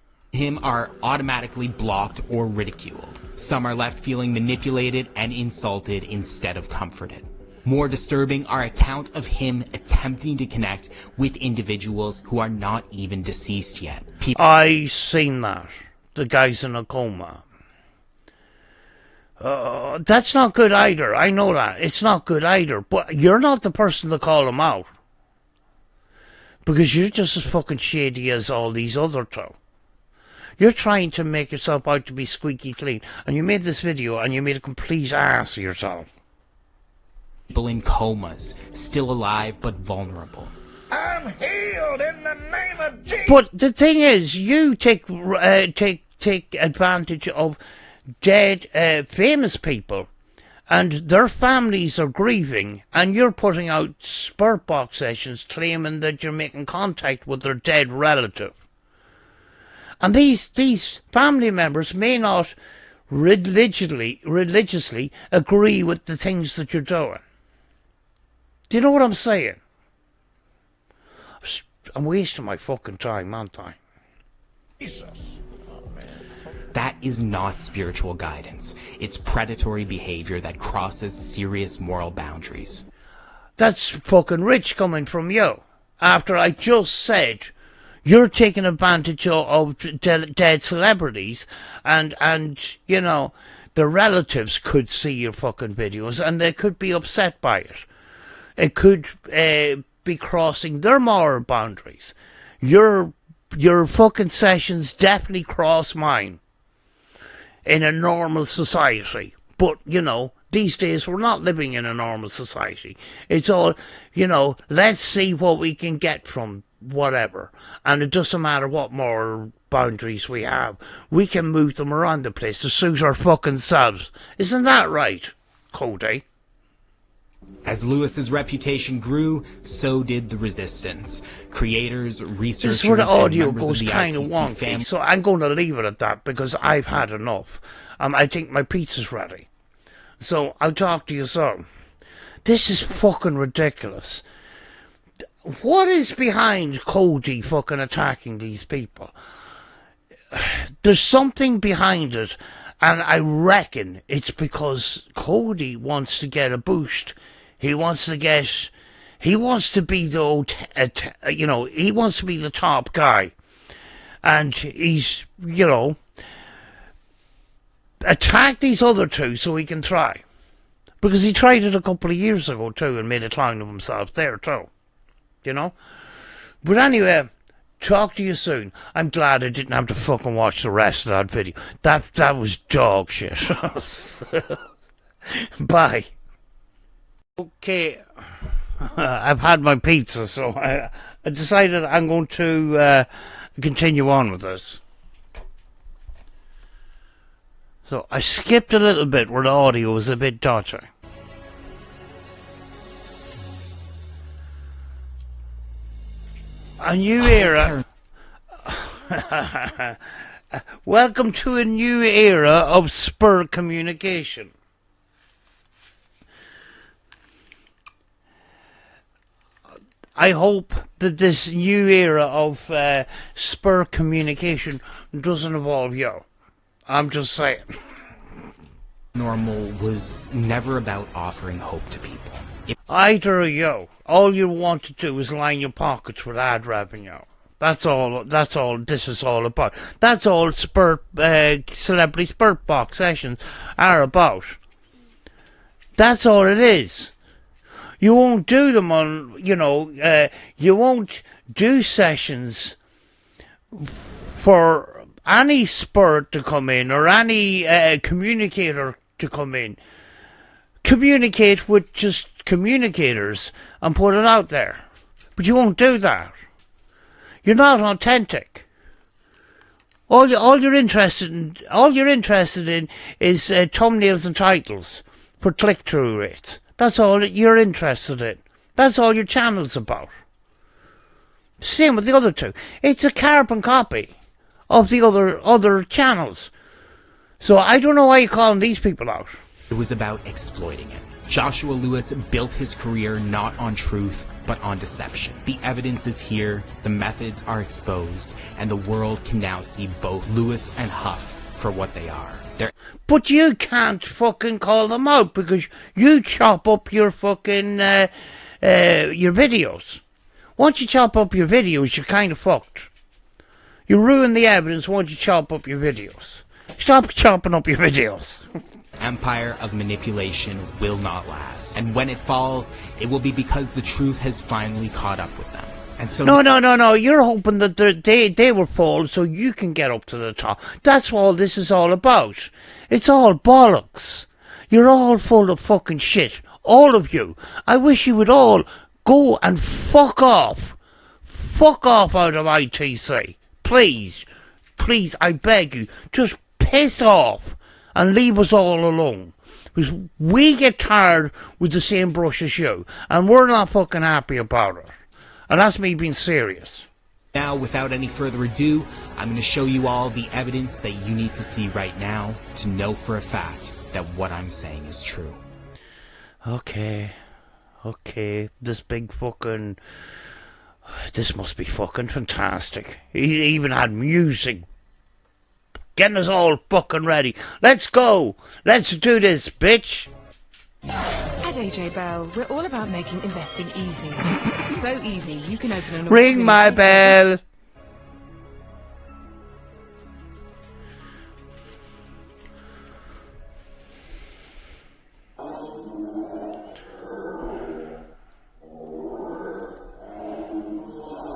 Are automatically blocked or ridiculed. Some are left feeling manipulated and insulted instead of comforted. More disturbing are accounts of him attempting to connect with individuals who are not even deceased yet. I seen that. The guy's in a coma. That's not good either. I know that. It's not good either. But you're not the person to call him out. Because you're just as fucking shady as all these other two. You're trying to make yourself out to be squeaky clean. And you made this video and you made a complete ass of yourself. People in comas, still alive but vulnerable. I'm healed in the name of Jesus. But the thing is, you take advantage of dead famous people. And their families are grieving, and you're putting out spirit box sessions claiming that you're making contact with their dead relative. And these family members may not religiously agree with the things that you're doing. Do you know what I'm saying? I'm wasting my fucking time, aren't I? Jesus. That is not spiritual guidance. It's predatory behavior that crosses serious moral boundaries. That's fucking rich coming from you. After I just said you're taking advantage of dead celebrities and you know, the relatives could see your fucking videos and they could be upset by it. It could be crossing their moral boundaries. Your fucking sessions definitely cross mine. In a normal society. But, you know, these days we're not living in a normal society. It's all, you know, let's see what we can get from whatever. And it doesn't matter what moral boundaries we have. We can move them around the place to suit our fucking selves. Isn't that right, Cody? As Lewis's reputation grew, so did the resistance. Creators, researchers, this is where the audio and members goes of the kind of ITC wonky, family. so I'm going to leave it at that because I've had enough. I think my pizza's ready. So I'll talk to you soon. This is fucking ridiculous. What is behind Cody fucking attacking these people? There's something behind it, and I reckon it's because Cody wants to get a boost. He wants to be he wants to be the top guy. And he's, you know, attack these other two so he can try. Because he tried it a couple of years ago too and made a clown of himself there too. You know? But anyway, talk to you soon. I'm glad I didn't have to fucking watch the rest of that video. That was dog shit. Bye. Okay. I've had my pizza, so I decided I'm going to continue on with this. So I skipped a little bit where the audio was a bit dodgy. A new era. Welcome to a new era of spur communication. I hope that this new era of spur communication doesn't involve you. I'm just saying. Normal was never about offering hope to people. Either of you, all you want to do is line your pockets with ad revenue. That's all this is all about. That's all celebrity spurt box sessions are about. That's all it is. You won't do them on, you won't do sessions for any spurt to come in or any communicator to come in. Communicate with just communicators and put it out there. But you won't do that. You're not authentic. All you're interested in is thumbnails and titles for click-through rates. That's all that you're interested in. That's all your channel's about. Same with the other two. It's a carbon copy of the other channels. So I don't know why you're calling these people out. It was about exploiting it. Joshua Lewis built his career not on truth, but on deception. The evidence is here, the methods are exposed, and the world can now see both Lewis and Huff for what they are. But you can't fucking call them out because you chop up your fucking your videos. Once you chop up your videos, you're kind of fucked. You ruin the evidence once you chop up your videos. Stop chopping up your videos. Empire of manipulation will not last. And when it falls, it will be because the truth has finally caught up with them. And so No. You're hoping that they will fall so you can get up to the top. That's all this is all about. It's all bollocks. You're all full of fucking shit. All of you. I wish you would all go and fuck off. Fuck off out of ITC. Please. Please, I beg you. Just piss off and leave us all alone. Because we get tired with the same brush as you. And we're not fucking happy about it. And that's me being serious. Now, without any further ado, I'm going to show you all the evidence that you need to see right now to know for a fact that what I'm saying is true. Okay. This big fucking... This must be fucking fantastic. He even had music. Getting us all fucking ready. Let's go. Let's do this, bitch. At AJ Bell, we're all about making investing easy. It's so easy, you can open an... Ring my bell.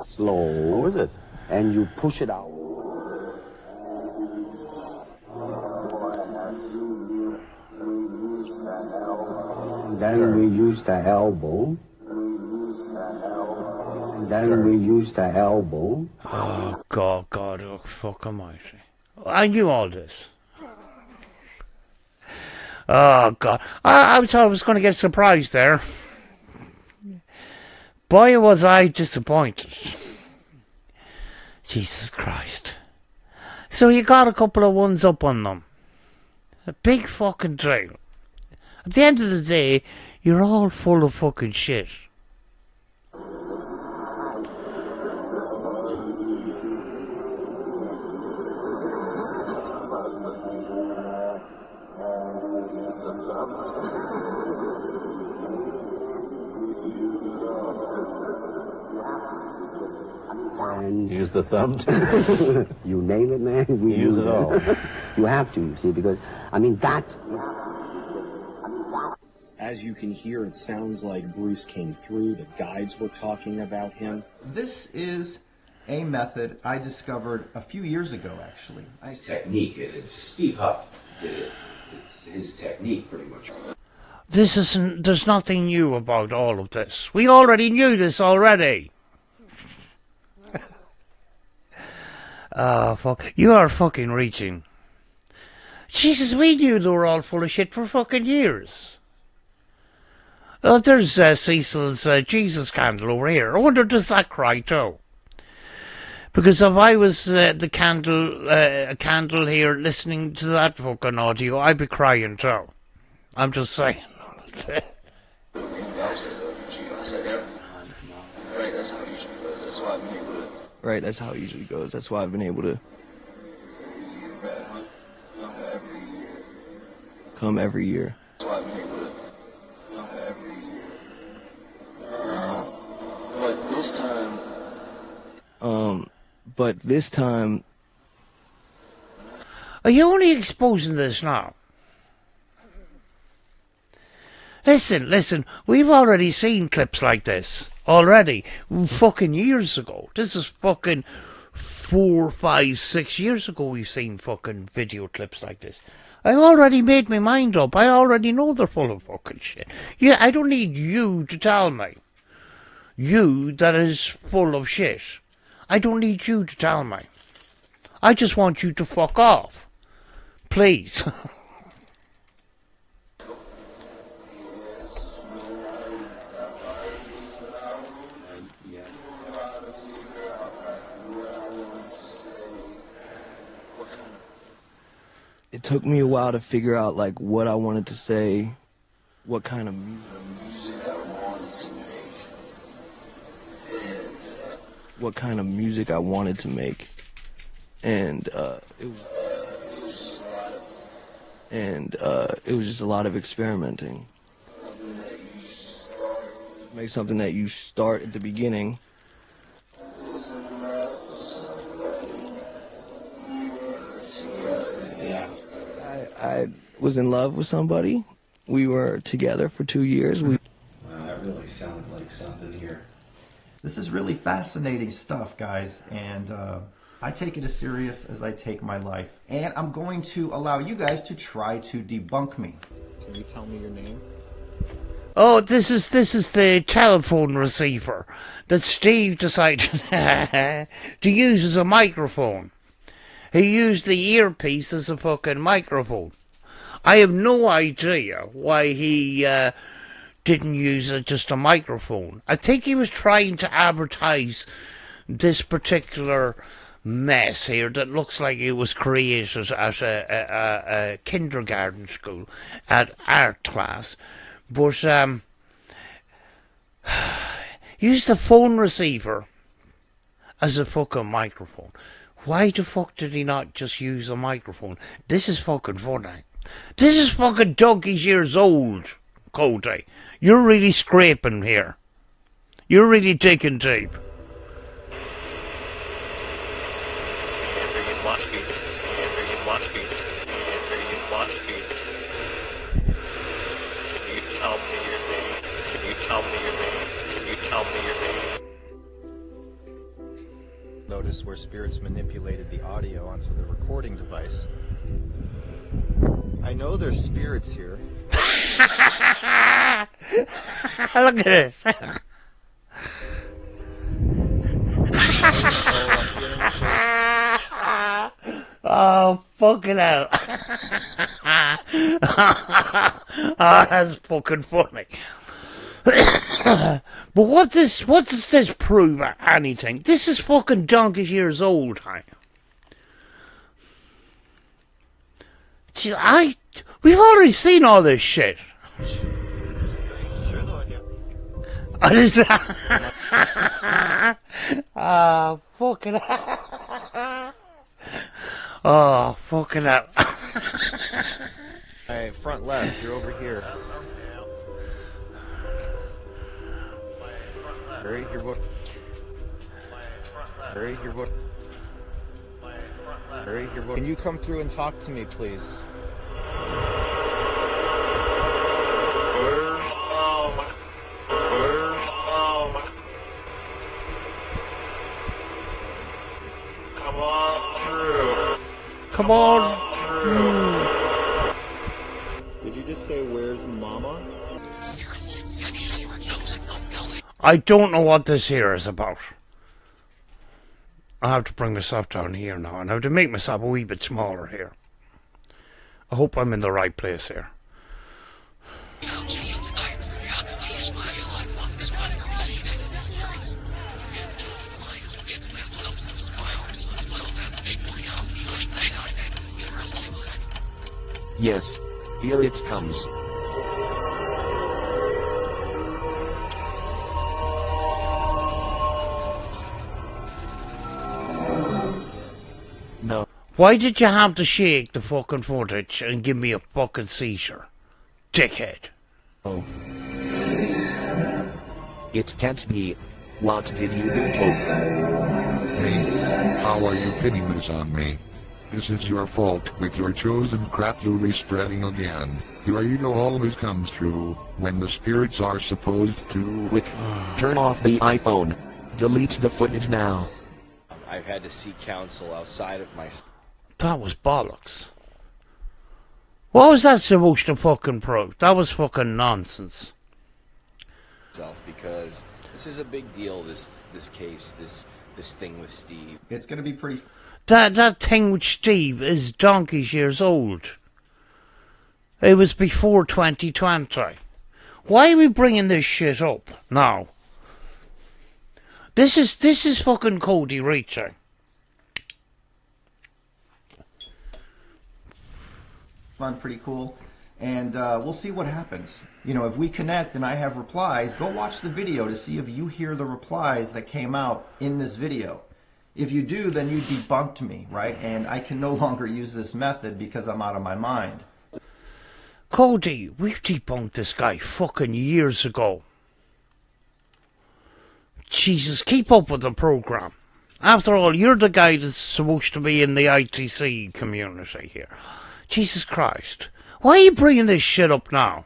Slow. What is it? And you push it out. Then we use the elbow. Then we use the elbow. Oh, God, oh, fuck almighty. I knew all this. Oh, God. I thought I was going to get surprised there. Boy, was I disappointed. Jesus Christ. So you got a couple of ones up on them. A big fucking trail. At the end of the day, you're all full of fucking shit. And use the thumb. You name it, man. We use it all. You have to, you see, because, I mean, that... As you can hear, it sounds like Bruce came through. The guides were talking about him. This is a method I discovered a few years ago, actually. It's technique. It's Steve Huff did it. It's his technique, pretty much. This isn't. There's nothing new about all of this. We already knew this already. Oh, fuck. You are fucking reaching. Jesus, we knew they were all full of shit for fucking years. Oh, there's Cecil's Jesus candle over here. I wonder, does that cry too? Because if I was a candle here listening to that fucking audio, I'd be crying too. I'm just saying. Right, that's how it usually goes. That's why I've been able to come every year. But this time... Are you only exposing this now? Listen, we've already seen clips like this. Already. Fucking years ago. This is fucking 4, 5, 6 years ago we've seen fucking video clips like this. I've already made my mind up. I already know they're full of fucking shit. Yeah, I don't need you to tell me. You that is full of shit. I don't need you to tell me. I just want you to fuck off. Please. It took me a while to figure out like what I wanted to say, what kind of music I wanted to make, and it was just a lot of experimenting. Make something that you start at the beginning. I was in love with somebody. We were together for 2 years. Wow, that really sounded like something here. This is really fascinating stuff, guys, and I take it as serious as I take my life. And I'm going to allow you guys to try to debunk me. Can you tell me your name? Oh, this is the telephone receiver that Steve decided to use as a microphone. He used the earpiece as a fucking microphone. I have no idea why he didn't use just a microphone. I think he was trying to advertise this particular mess here that looks like it was created at a kindergarten school, at art class. But use the phone receiver as a fucking microphone. Why the fuck did he not just use a microphone? This is fucking funny. This is fucking donkey's years old, Cody. You're really scraping here. You're really digging deep. Notice where spirits manipulated the audio onto the recording device. I know there's spirits here. Look at this. Oh, fucking hell. Oh, that's fucking funny. But what does this prove at anything? This is fucking donkey's years old, hey? Gee, we've already seen all this shit. Oh, fucking hell. Oh, fucking hell. Hey, front left, you're over here. Hurry, your book. Hurry, your book. Hurry, your book. Can you come through and talk to me, please? Come on through. Come on through. Did you just say, where's Mama? I don't know what this here is about. I have to bring myself down here now, and I have to make myself a wee bit smaller here. I hope I'm in the right place here. Yes, here it comes. No. Why did you have to shake the fucking footage and give me a fucking seizure? Dickhead. Oh. It can't be. What did you do, Pope? Me? How are you pinning this on me? This is your fault with your chosen crapulery spreading again. Your ego always comes through when the spirits are supposed to. Quick, turn off the iPhone. Delete the footage now. I've had to seek counsel outside of myself. That was bollocks. What was that supposed to fucking prove? That was fucking nonsense. Because this is a big deal. This case, this thing with Steve. It's going to be pretty. That thing with Steve is donkey's years old. It was before 2020. Why are we bringing this shit up now? This is fucking Cody reaching. Fun, pretty cool, and we'll see what happens. You know, if we connect and I have replies, go watch the video to see if you hear the replies that came out in this video. If you do, then you debunked me, right? And I can no longer use this method because I'm out of my mind. Cody, we've debunked this guy fucking years ago. Jesus, keep up with the program. After all, you're the guy that's supposed to be in the ITC community here. Jesus Christ. Why are you bringing this shit up now?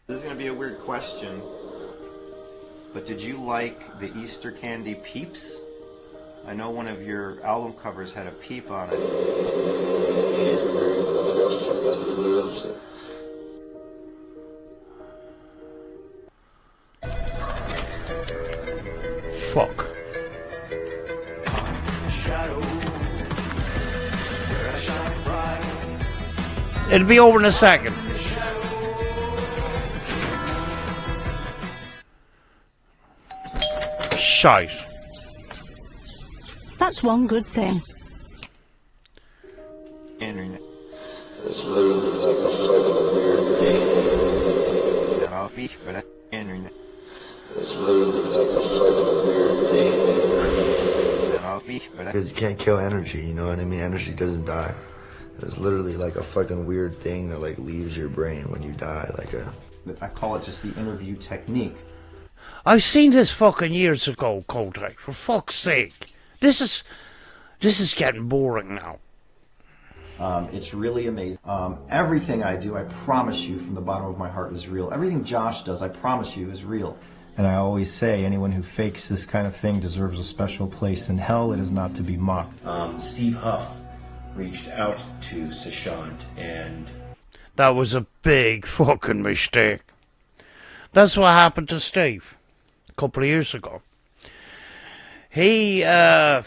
This is going to be a weird question, but did you like the Easter candy Peeps? I know one of your album covers had a peep on it. Fuck. It'll be over in a second. Shite. That's one good thing. Internet. It's literally like a fucking weird thing. Not all beef, but that's internet. It's literally like a fucking weird thing. Not all beef, but Because you can't kill energy, you know what I mean? Energy doesn't die. It's literally like a fucking weird thing that like leaves your brain when you die, like a... I call it just the interview technique. I've seen this fucking years ago, Cody. For fuck's sake. This is getting boring now. It's really amazing. Everything I do, I promise you from the bottom of my heart is real. Everything Josh does, I promise you, is real. And I always say, anyone who fakes this kind of thing deserves a special place in hell. It is not to be mocked. Steve Huff reached out to Sushant, and That was a big fucking mistake. That's what happened to Steve a couple of years ago. He done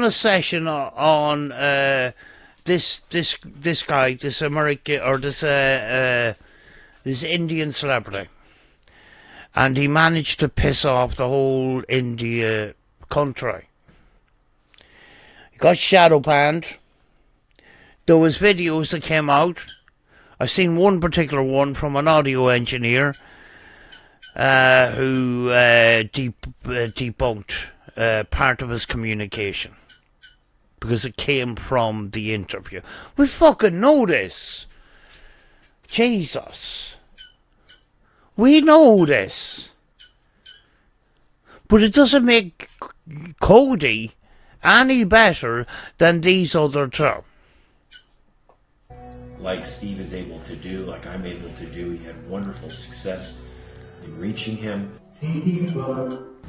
a session on this guy, this American or this Indian celebrity, and he managed to piss off the whole India country. He got shadow banned. There was videos that came out. I've seen one particular one from an audio engineer who debunked part of his communication because it came from the interview. We fucking know this. Jesus. We know this. But it doesn't make Cody any better than these other two. like Steve is able to do, like I'm able to do, he had wonderful success in reaching him.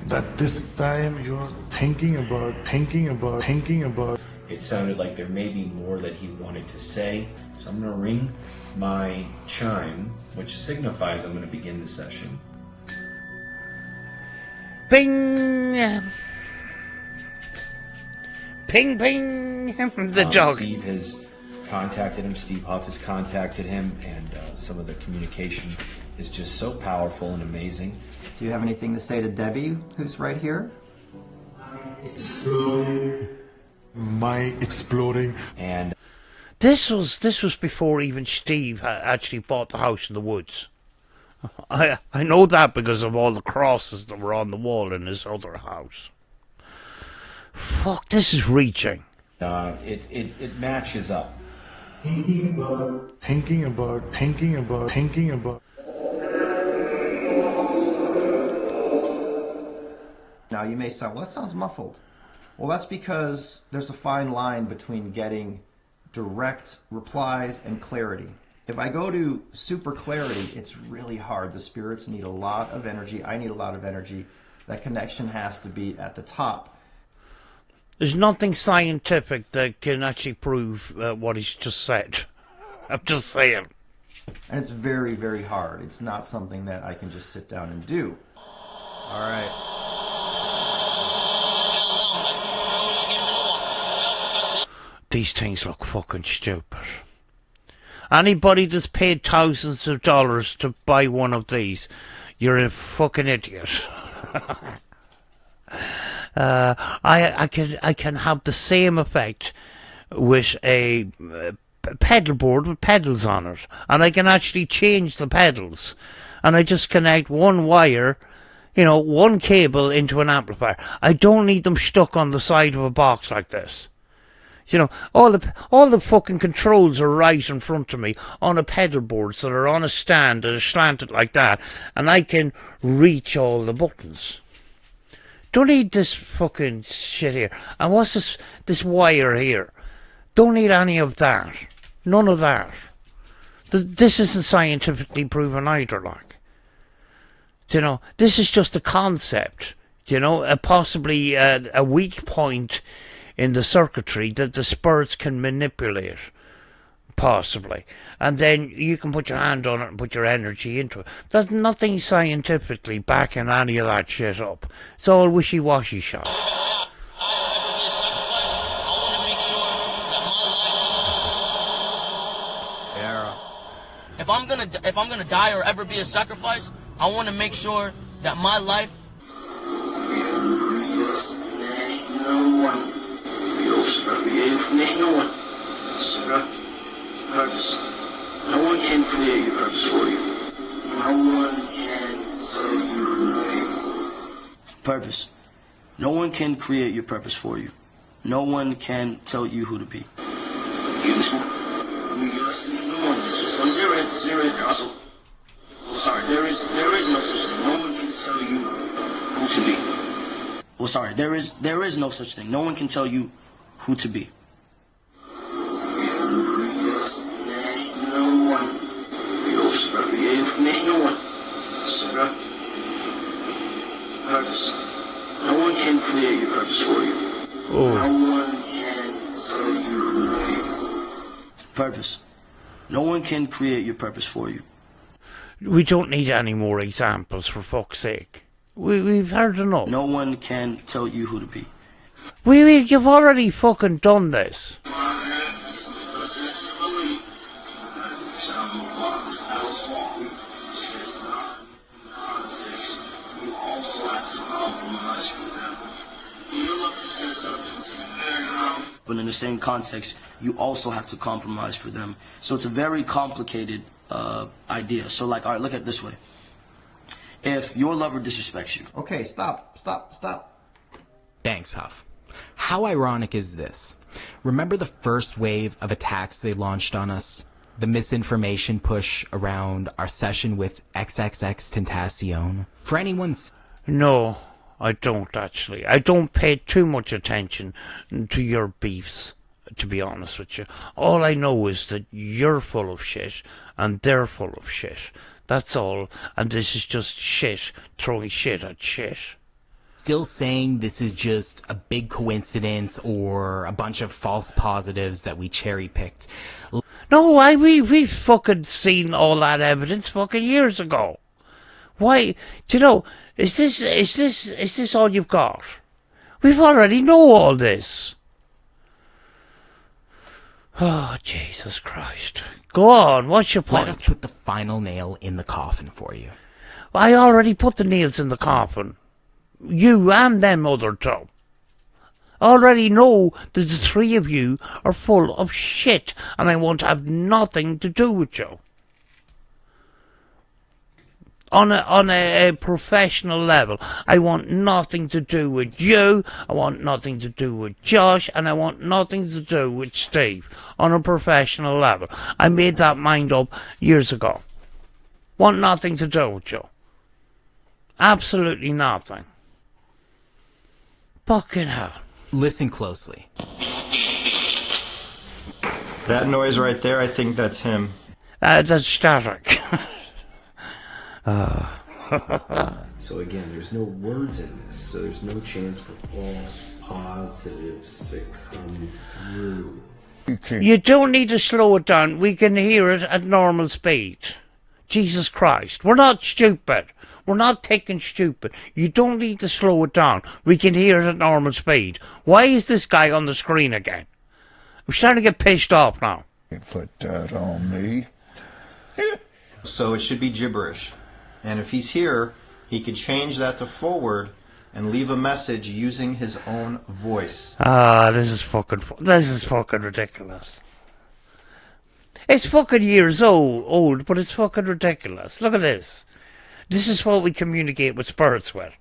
That this time you're thinking about. It sounded like there may be more that he wanted to say. So I'm going to ring my chime, which signifies I'm going to begin the session. Ping! Ping, ping! The dog. Steve has contacted him, Steve Huff has contacted him, and some of the communication is just so powerful and amazing. Do you have anything to say to Debbie, who's right here? My exploding. And this was before even Steve actually bought the house in the woods. I know that because of all the crosses that were on the wall in his other house. Fuck, this is reaching. It matches up. Thinking about. Now you may sound, well, that sounds muffled. Well, that's because there's a fine line between getting direct replies and clarity. If I go to super clarity, it's really hard. The spirits need a lot of energy. I need a lot of energy. That connection has to be at the top. There's nothing scientific that can actually prove what he's just said. I'm just saying. And it's very, very hard. It's not something that I can just sit down and do. All right. These things look fucking stupid. Anybody that's paid thousands of dollars to buy one of these, you're a fucking idiot. I can have the same effect with a pedal board with pedals on it, and I can actually change the pedals, and I just connect one wire, one cable into an amplifier. I don't need them stuck on the side of a box like this. All the fucking controls are right in front of me on a pedal board, so they're on a stand that is slanted like that, and I can reach all the buttons. Don't need this fucking shit here. And what's this wire here? Don't need any of that. None of that. This isn't scientifically proven either, like. This is just a concept. Possibly a weak point in the circuitry that the spirits can manipulate, possibly. And then you can put your hand on it and put your energy into it. There's nothing scientifically backing any of that shit up. It's all wishy-washy shit. If I'm gonna die or ever be a sacrifice, I want to make sure that my life. Purpose. No one can create your purpose for you. No one can tell you who to be. Purpose. No one can create your purpose for you. No one can tell you who to be. This one zero. Also, sorry, there is no such thing. No one can tell you who to be. Well, sorry, there is no such thing. No one can tell you who to be. Purpose. No one can create your purpose for you. No one can tell you who to be. Purpose. No one can create your purpose for you. We don't need any more examples, for fuck's sake. We've heard enough. No one can tell you who to be. You've already fucking done this. But in the same context, you also have to compromise for them. So it's a very complicated idea. So all right, look at it this way. If your lover disrespects you. Okay, stop. Thanks, Huff. How ironic is this? Remember the first wave of attacks they launched on us? The misinformation push around our session with XXXTentacion? For anyone's... No, I don't actually. I don't pay too much attention to your beefs, to be honest with you. All I know is that you're full of shit, and they're full of shit. That's all, and this is just shit, throwing shit at shit. Still saying this is just a big coincidence or a bunch of false positives that we cherry-picked. No, we've fucking seen all that evidence fucking years ago. Why? Do you know? Is this all you've got? We've already know all this. Oh, Jesus Christ. Go on, what's your point? Let us put the final nail in the coffin for you. I already put the nails in the coffin. You and them other two. I already know that the three of you are full of shit, and I want to have nothing to do with you. On a professional level, I want nothing to do with you, I want nothing to do with Josh, and I want nothing to do with Steve. On a professional level. I made that mind up years ago. Want nothing to do with you. Absolutely nothing. Fucking hell. Listen closely. That noise right there, I think that's him. That's static. So again, there's no words in this, so there's no chance for false positives to come through. You don't need to slow it down. We can hear it at normal speed. Jesus Christ. We're not stupid. We're not thinking stupid. You don't need to slow it down. We can hear it at normal speed. Why is this guy on the screen again? I'm starting to get pissed off now. You put that on me. So it should be gibberish. And if he's here, he could change that to forward and leave a message using his own voice. This is fucking ridiculous. It's fucking years old, but it's fucking ridiculous. Look at this. This is what we communicate with spirits with.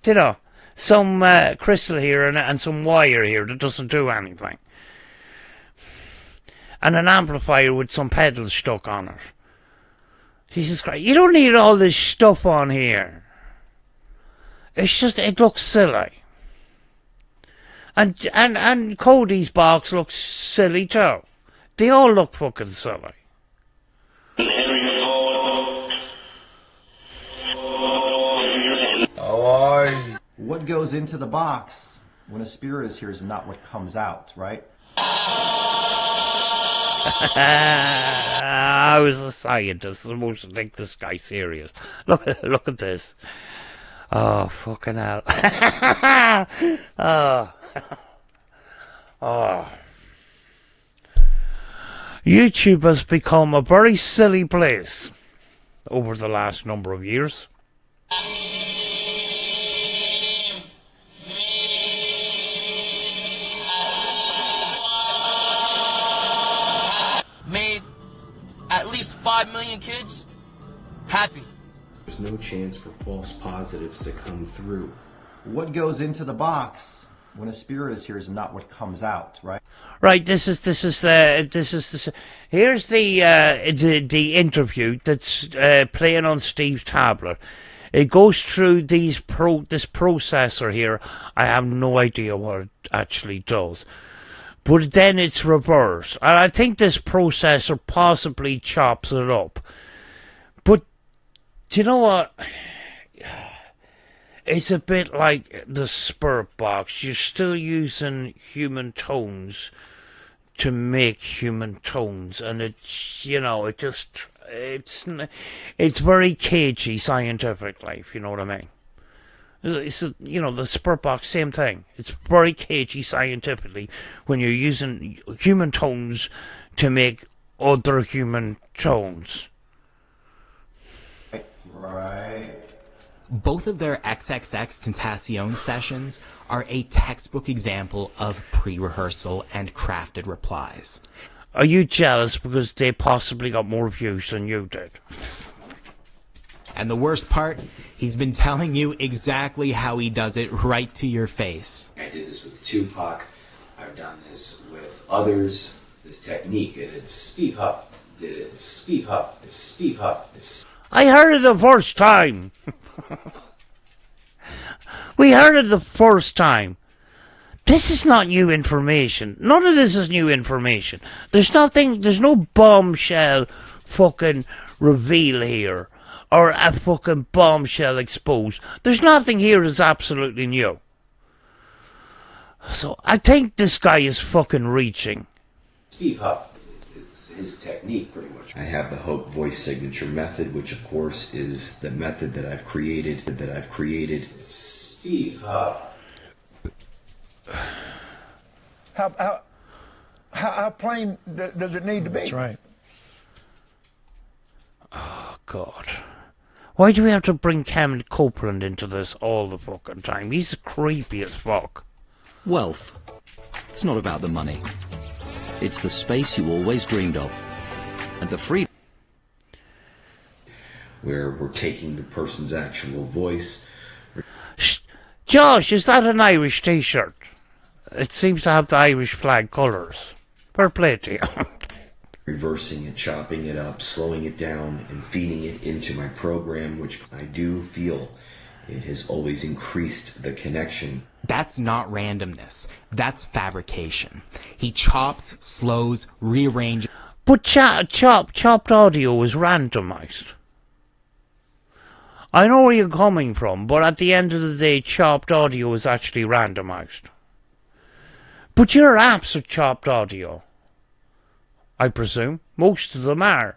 Do you know, some crystal here and some wire here that doesn't do anything. And an amplifier with some pedals stuck on it. Jesus Christ, you don't need all this stuff on here. It's just, it looks silly. And Cody's box looks silly too. They all look fucking silly. What goes into the box when a spirit is here is not what comes out, right? I was a scientist. I'm supposed to take this guy serious. Look at this. Oh, fucking hell. Oh. YouTube has become a very silly place over the last number of years. Made at least 5 million kids happy. There's no chance for false positives to come through. What goes into the box when a spirit is here is not what comes out, right? Right, this is here's the interview that's playing on Steve's tablet. It goes through this processor here. I have no idea what it actually does. But then it's reversed. And I think this processor possibly chops it up. But do you know what? It's a bit like the Spirit Box. You're still using human tones to make human tones. And it's, you know, it's very cagey scientifically, if you know what I mean. It's you know, the Spirit Box, same thing. It's very cagey scientifically when you're using human tones to make other human tones. Right. Both of their XXX Tentacion sessions are a textbook example of pre-rehearsal and crafted replies. Are you jealous because they possibly got more views than you did? And the worst part, he's been telling you exactly how he does it right to your face. I did this with Tupac. I've done this with others. This technique, and it's Steve Huff did it. It's Steve Huff. It's Steve Huff. It's... I heard it the first time. We heard it the first time. This is not new information. None of this is new information. There's no bombshell fucking reveal here. Or a fucking bombshell exposed. There's nothing here that's absolutely new. So I think this guy is fucking reaching. Steve Huff It's his technique, pretty much. I have the Hope voice signature method, which of course is the method that I've created. Steve Huff. How plain does it need to be? That's right. Oh, God. Why do we have to bring Cameron Copeland into this all the fucking time? He's creepy as fuck. Wealth. It's not about the money. It's the space you always dreamed of. And the freedom. Where we're taking the person's actual voice. Josh, is that an Irish t-shirt? It seems to have the Irish flag colours. Fair play to you. Reversing it, chopping it up, slowing it down, and feeding it into my program, which I do feel it has always increased the connection. That's not randomness. That's fabrication. He chops, slows, rearranges. But chopped audio is randomized. I know where you're coming from, but at the end of the day, chopped audio is actually randomized. But your apps are chopped audio, I presume. Most of them are.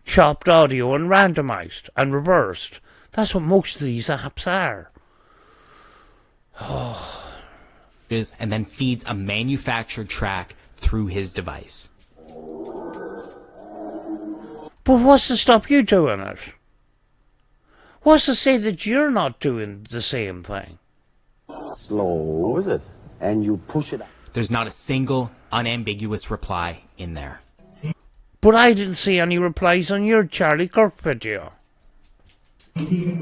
Chopped audio and randomized and reversed. That's what most of these apps are. Oh. And then feeds a manufactured track through his device. But what's to stop you doing it? What's to say that you're not doing the same thing? Slow, is it? And you push it up. There's not a single unambiguous reply in there. But I didn't see any replies on your Charlie Kirk video. Thinking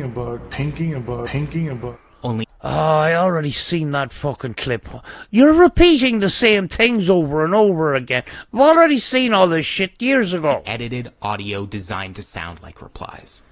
about. Only. Oh, I already seen that fucking clip. You're repeating the same things over and over again. I've already seen all this shit years ago. Edited audio designed to sound like replies.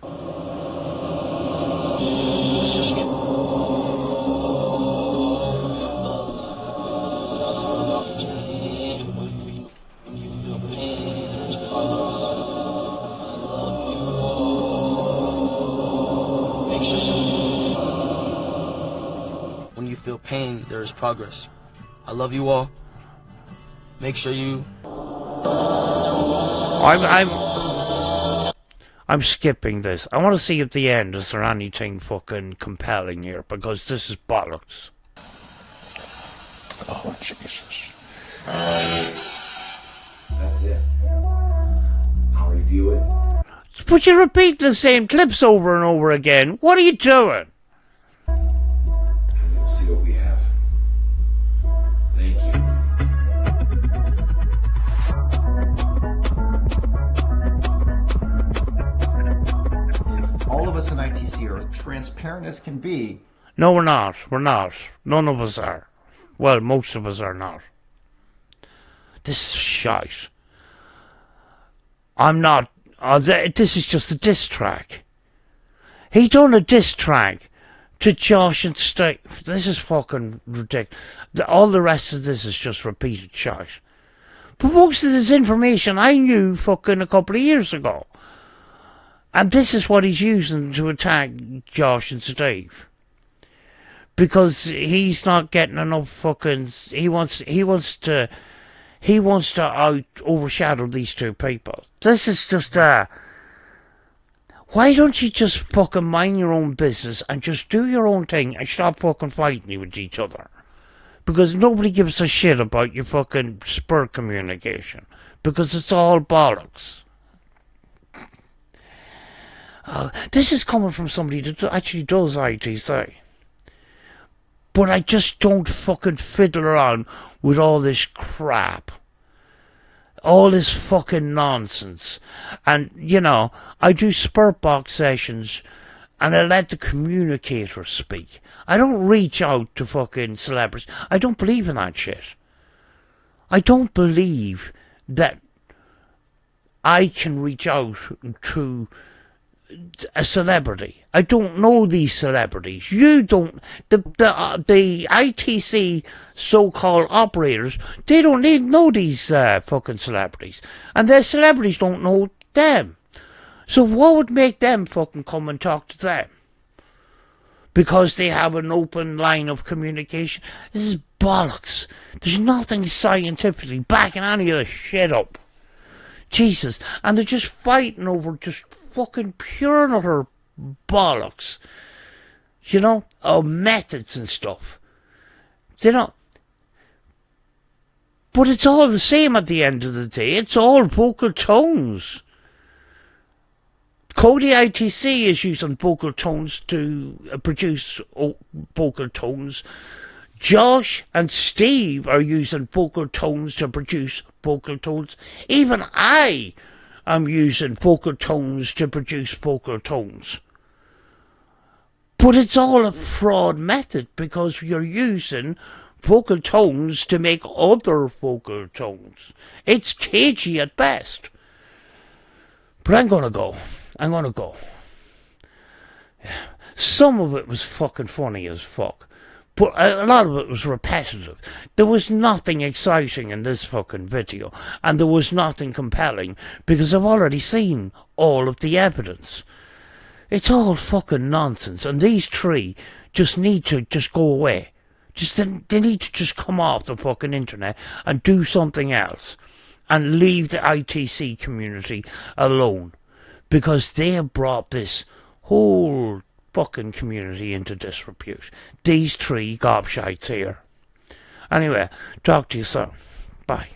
When you feel pain, there is progress. I love you all. Make sure you... I'm skipping this. I want to see at the end, is there anything fucking compelling here? Because this is bollocks. Oh, Jesus. That's it. I'll review it. But you repeat the same clips over and over again. What are you doing? We'll see what we have. Thank you. All of us in ITC are transparent as can be. No, we're not. We're not. None of us are. Well, most of us are not. This is shite. I'm not... this is just a diss track. He done a diss track to Josh and Steve. This is fucking ridiculous. All the rest of this is just repeated shite. But most of this information I knew fucking a couple of years ago. And this is what he's using to attack Josh and Steve. Because he's not getting enough fucking... He wants to overshadow these two people. This is just why don't you just fucking mind your own business and just do your own thing and stop fucking fighting with each other? Because nobody gives a shit about your fucking spur communication. Because it's all bollocks. This is coming from somebody that actually does ITC. But I just don't fucking fiddle around with all this crap. All this fucking nonsense. And, you know, I do spurt box sessions and I let the communicator speak. I don't reach out to fucking celebrities. I don't believe in that shit. I don't believe that I can reach out to a celebrity. I don't know these celebrities. You don't. The ITC so-called operators, they don't even know these fucking celebrities. And their celebrities don't know them. So what would make them fucking come and talk to them? Because they have an open line of communication? This is bollocks. There's nothing scientifically backing any of this shit up. Jesus. And they're just fighting over just fucking pure and utter bollocks. You know? Methods and stuff. You know? But it's all the same at the end of the day. It's all vocal tones. CODY ITC is using vocal tones to produce vocal tones. Josh and Steve are using vocal tones to produce vocal tones. Even I am using vocal tones to produce vocal tones. But it's all a fraud method because you're using vocal tones to make other vocal tones. It's cagey at best. But I'm gonna go. Yeah. Some of it was fucking funny as fuck. But a lot of it was repetitive. There was nothing exciting in this fucking video. And there was nothing compelling because I've already seen all of the evidence. It's all fucking nonsense. And these three just need to just go away. They need to just come off the fucking internet and do something else. And leave the ITC community alone. Because they have brought this whole fucking community into disrepute. These three gobshites here. Anyway, talk to you soon. Bye.